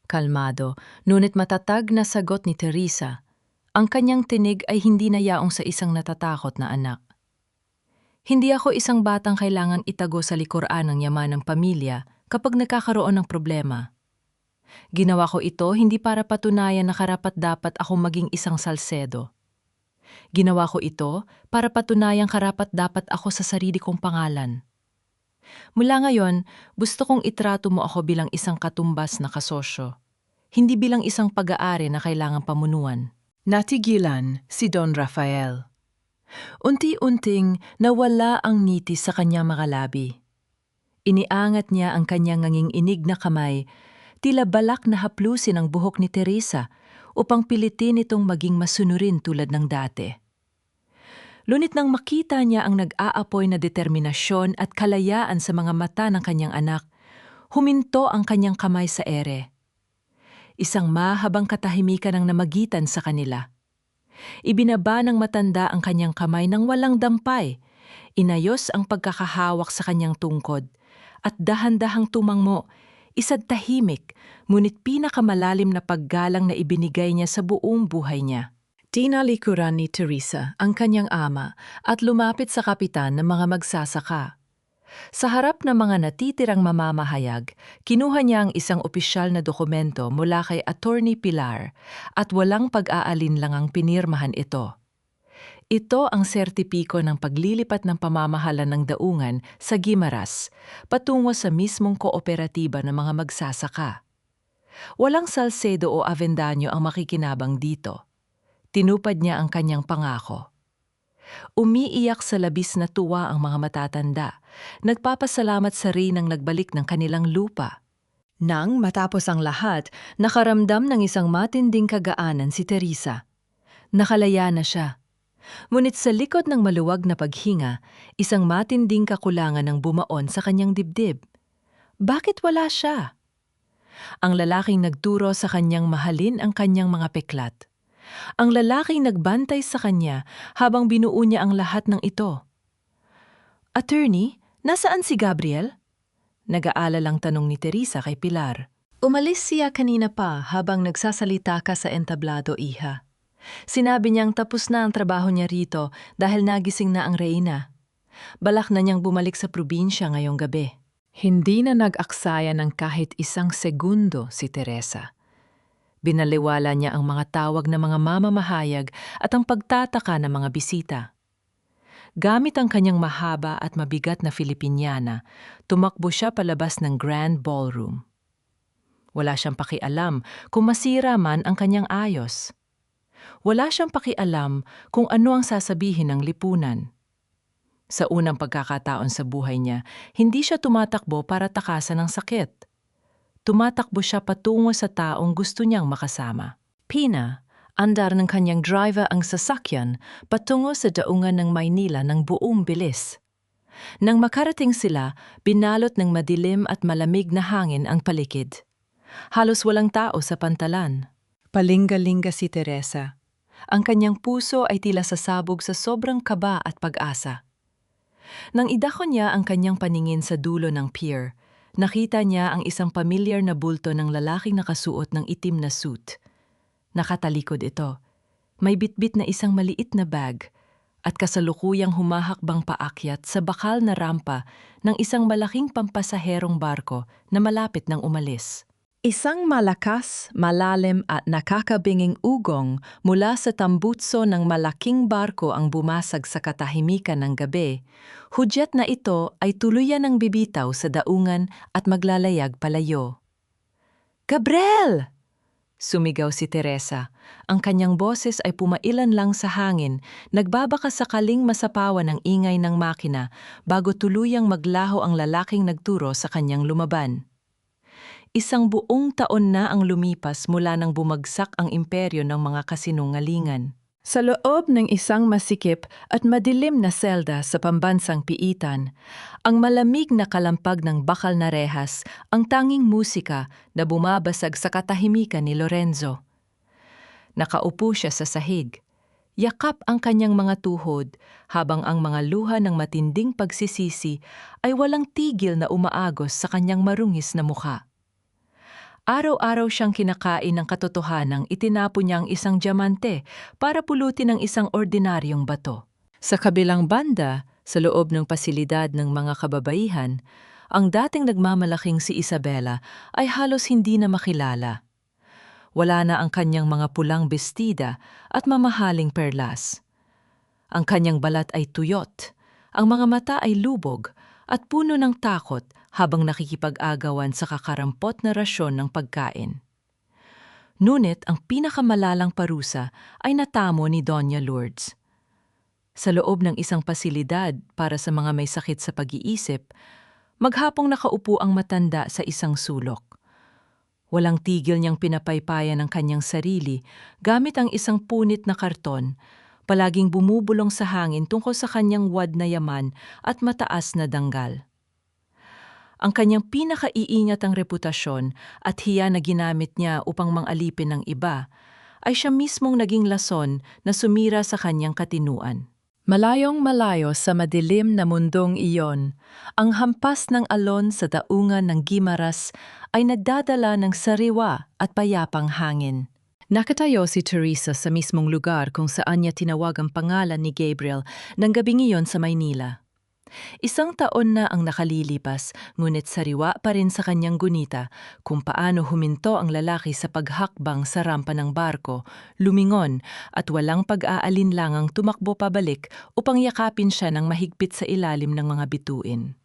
Speaker 2: Kalmado, ngunit matatag na sagot ni Teresa. Ang kanyang tinig ay hindi na yaong sa isang natatakot na anak. Hindi ako isang batang kailangan itago sa likuran ng yaman ng pamilya kapag nagkakaroon ng problema. Ginawa ko ito hindi para patunayan na karapat-dapat akong maging isang Salcedo. Ginawa ko ito para patunayang karapat-dapat ako sa sarili kong pangalan. Mula ngayon, gusto kong itrato mo ako bilang isang katumbas na kasosyo, hindi bilang isang pag-aari na kailangang pamunuan.
Speaker 1: Natigilan si Don Rafael.
Speaker 2: Unti-unting nawala ang ngiti sa kanyang mga labi. Iniangat niya ang kanyang nganginginig na kamay, tila balak na haplusin ang buhok ni Teresa upang pilitin itong maging masunurin tulad ng dati. Lunit nang makita niya ang nag-aapoy na determinasyon at kalayaan sa mga mata ng kanyang anak, huminto ang kanyang kamay sa ere. Isang mahabang katahimikan ang namagitan sa kanila. Ibinaba ng matanda ang kanyang kamay nang walang dampay, inayos ang pagkakahawak sa kanyang tungkod, at dahan-dahang tumangmo, isa't tahimik, ngunit pinakamalalim na paggalang na ibinigay niya sa buong buhay niya.
Speaker 1: Tinalikuran ni Teresa ang kanyang ama at lumapit sa kapitan ng mga magsasaka.
Speaker 2: Sa harap ng mga natitirang mamamahayag, kinuha niya ang isang opisyal na dokumento mula kay Attorney Pilar at walang pag-aalin lang ang pinirmahan ito. Ito ang sertipiko ng paglilipat ng pamamahala ng daungan sa Guimaras patungo sa mismong kooperatiba ng mga magsasaka. Walang Salcedo o Avendaño ang makikinabang dito. Tinupad niya ang kanyang pangako. Umiiyak sa labis na tuwa ang mga matatanda. Nagpapasalamat sa rinang nagbalik ng kanilang lupa. Nang matapos ang lahat, nakaramdam ng isang matinding kagaanan si Teresa. Nakalaya na siya. Ngunit sa likod ng maluwag na paghinga, isang matinding kakulangan ang bumaon sa kanyang dibdib. Bakit wala siya? Ang lalaking nagturo sa kanyang mahalin ang kanyang mga peklat. Ang lalaking nagbantay sa kanya habang binuo niya ang lahat ng ito. Attorney, nasaan si Gabriel? Nag-aalalang tanong ni Teresa kay Pilar.
Speaker 1: Umalis siya kanina pa habang nagsasalita ka sa entablado, iha.
Speaker 2: Sinabi niyang tapos na ang trabaho niya rito dahil nagising na ang reyna. Balak na niyang bumalik sa probinsya ngayong gabi.
Speaker 1: Hindi na nag-aksaya ng kahit isang segundo si Teresa.
Speaker 2: Binaliwala niya ang mga tawag ng mga mamamahayag at ang pagtataka ng mga bisita. Gamit ang kanyang mahaba at mabigat na Filipiniana, tumakbo siya palabas ng Grand Ballroom. Wala siyang pakialam kung masira man ang kanyang ayos. Wala siyang pakialam kung ano ang sasabihin ng lipunan. Sa unang pagkakataon sa buhay niya, hindi siya tumatakbo para takasan ng sakit. Tumatakbo siya patungo sa taong gusto niyang makasama.
Speaker 1: Pina, andar ng kanyang driver ang sasakyan patungo sa daungan ng Maynila ng buong bilis.
Speaker 2: Nang makarating sila, binalot ng madilim at malamig na hangin ang paligid. Halos walang tao sa pantalan.
Speaker 1: Palinga-linga si Teresa.
Speaker 2: Ang kanyang puso ay tila sasabog sa sobrang kaba at pag-asa. Nang idako niya ang kanyang paningin sa dulo ng pier, nakita niya ang isang pamilyar na bulto ng lalaking nakasuot ng itim na suit. Nakatalikod ito. May bitbit na isang maliit na bag at kasalukuyang humahakbang paakyat sa bakal na rampa ng isang malaking pampasaherong barko na malapit ng umalis.
Speaker 1: Isang malakas, malalim at nakakabinging ugong mula sa tambutso ng malaking barko ang bumasag sa katahimikan ng gabi. Hudyat na ito ay tuluyan ng bibitaw sa daungan at maglalayag palayo.
Speaker 2: Gabriel! Sumigaw si Teresa. Ang kanyang boses ay pumailan lang sa hangin, nagbabaka sakaling masapawan ang ingay ng makina bago tuluyang maglaho ang lalaking nagturo sa kanyang lumaban. Isang buong taon na ang lumipas mula nang bumagsak ang imperyo ng mga kasinungalingan. Sa loob ng isang masikip at madilim na selda sa pambansang piitan, ang malamig na kalampag ng bakal na rehas ang tanging musika na bumabasag sa katahimikan ni Lorenzo. Nakaupo siya sa sahig. Yakap ang kanyang mga tuhod habang ang mga luha ng matinding pagsisisi ay walang tigil na umaagos sa kanyang marungis na mukha. Araw-araw siyang kinakain ng katotohanang itinapo niya ang isang diamante para pulutin ang isang ordinaryong bato. Sa kabilang banda, sa loob ng pasilidad ng mga kababaihan, ang dating nagmamalaking si Isabela ay halos hindi na makilala. Wala na ang kanyang mga pulang bestida at mamahaling perlas. Ang kanyang balat ay tuyot, ang mga mata ay lubog at puno ng takot habang nakikipag-agawan sa kakarampot na rasyon ng pagkain. Ngunit ang pinakamalalang parusa ay natamo ni Doña Lourdes. Sa loob ng isang pasilidad para sa mga may sakit sa pag-iisip, maghapong nakaupo ang matanda sa isang sulok. Walang tigil niyang pinapaypayan ang kanyang sarili gamit ang isang punit na karton, palaging bumubulong sa hangin tungkol sa kanyang wad na yaman at mataas na danggal. Ang kanyang pinakaiingat ang reputasyon at hiya na ginamit niya upang mangalipin ng iba, ay siya mismong naging lason na sumira sa kanyang katinuan. Malayong malayo sa madilim na mundong iyon, ang hampas ng alon sa daungan ng Guimaras ay nagdadala ng sariwa at payapang hangin. Nakatayo si Teresa sa mismong lugar kung saan niya tinawag ang pangalan ni Gabriel ng gabing iyon sa Maynila. Isang taon na ang nakalilipas, ngunit sariwa pa rin sa kanyang gunita kung paano huminto ang lalaki sa paghakbang sa rampa ng barko, lumingon at walang pag-aalinlangang tumakbo pabalik upang yakapin siya ng mahigpit sa ilalim ng mga bituin.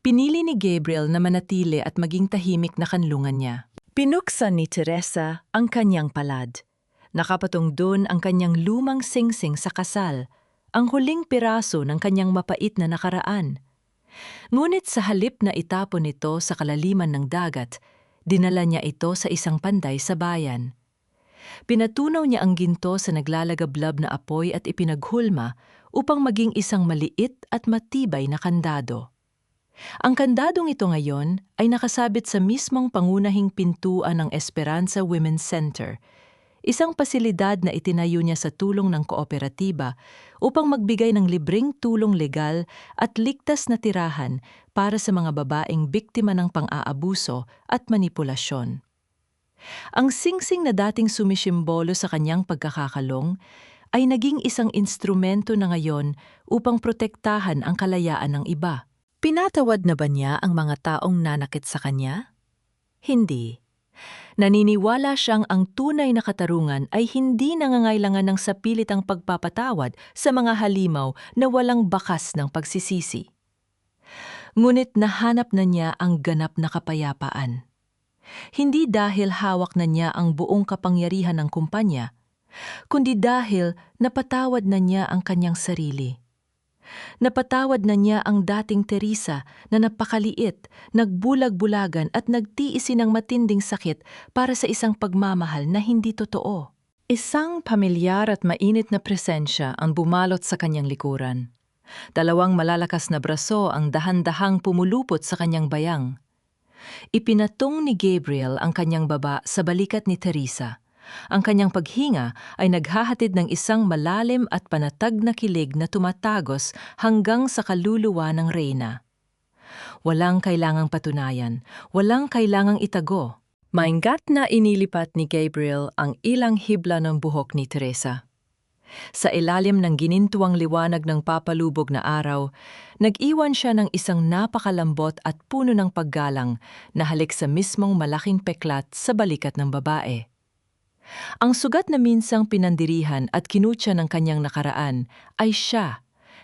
Speaker 2: Pinili ni Gabriel na manatili at maging tahimik na kanlungan niya. Pinuksan ni Teresa ang kanyang palad. Nakapatong doon ang kanyang lumang singsing sa kasal, ang huling piraso ng kanyang mapait na nakaraan. Ngunit sa halip na itapon ito sa kalaliman ng dagat, dinala niya ito sa isang panday sa bayan. Pinatunaw niya ang ginto sa naglalagablab na apoy at ipinaghulma upang maging isang maliit at matibay na kandado. Ang kandadong ito ngayon ay nakasabit sa mismong pangunahing pintuan ng Esperanza Women's Center, isang pasilidad na itinayo niya sa tulong ng kooperatiba upang magbigay ng libreng tulong legal at ligtas na tirahan para sa mga babaeng biktima ng pang-aabuso at manipulasyon. Ang singsing na dating sumisimbolo sa kanyang pagkakakalong ay naging isang instrumento na ngayon upang protektahan ang kalayaan ng iba. Pinatawad na ba niya ang mga taong nanakit sa kanya? Hindi. Naniniwala siyang ang tunay na katarungan ay hindi nangangailangan ng sapilitang pagpapatawad sa mga halimaw na walang bakas ng pagsisisi. Ngunit nahanap na niya ang ganap na kapayapaan. Hindi dahil hawak na niya ang buong kapangyarihan ng kumpanya, kundi dahil napatawad na niya ang kanyang sarili. Napatawad na niya ang dating Teresa na napakaliit, nagbulag-bulagan at nagtiisi ng matinding sakit para sa isang pagmamahal na hindi totoo. Isang pamilyar at mainit na presensya ang bumalot sa kanyang likuran. Dalawang malalakas na braso ang dahan-dahang pumulupot sa kanyang bayang. Ipinatong ni Gabriel ang kanyang baba sa balikat ni Teresa. Ang kanyang paghinga ay naghahatid ng isang malalim at panatag na kilig na tumatagos hanggang sa kaluluwa ng reyna. Walang kailangang patunayan, walang kailangang itago. Maingat na inilipat ni Gabriel ang ilang hibla ng buhok ni Teresa. Sa ilalim ng ginintuang liwanag ng papalubog na araw, nag-iwan siya ng isang napakalambot at puno ng paggalang na halik sa mismong malaking peklat sa balikat ng babae. Ang sugat na minsang pinandirihan at kinutya ng kanyang nakaraan ay siya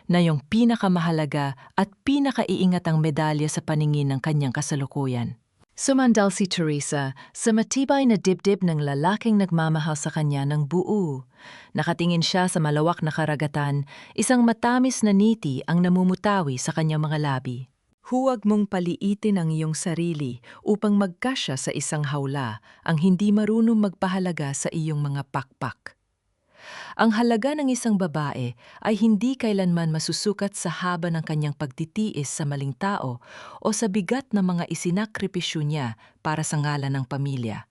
Speaker 2: na yung pinakamahalaga at pinakaiingatang medalya sa paningin ng kanyang kasalukuyan. Sumandal si Teresa sa matibay na dibdib ng lalaking nagmamahal sa kanya ng buo. Nakatingin siya sa malawak na karagatan, isang matamis na niti ang namumutawi sa kanyang mga labi. Huwag mong paliitin ang iyong sarili upang magkasya sa isang hawla ang hindi marunong magpahalaga sa iyong mga pakpak. Ang halaga ng isang babae ay hindi kailanman masusukat sa haba ng kanyang pagtitiis sa maling tao o sa bigat ng mga isinakripisyo niya para sa ngalan ng pamilya.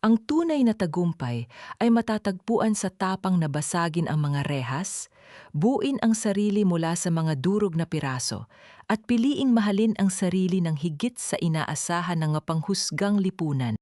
Speaker 2: Ang tunay na tagumpay ay matatagpuan sa tapang na basagin ang mga rehas, buuin ang sarili mula sa mga durog na piraso, at piliing mahalin ang sarili ng higit sa inaasahan ng mapanghusgang lipunan.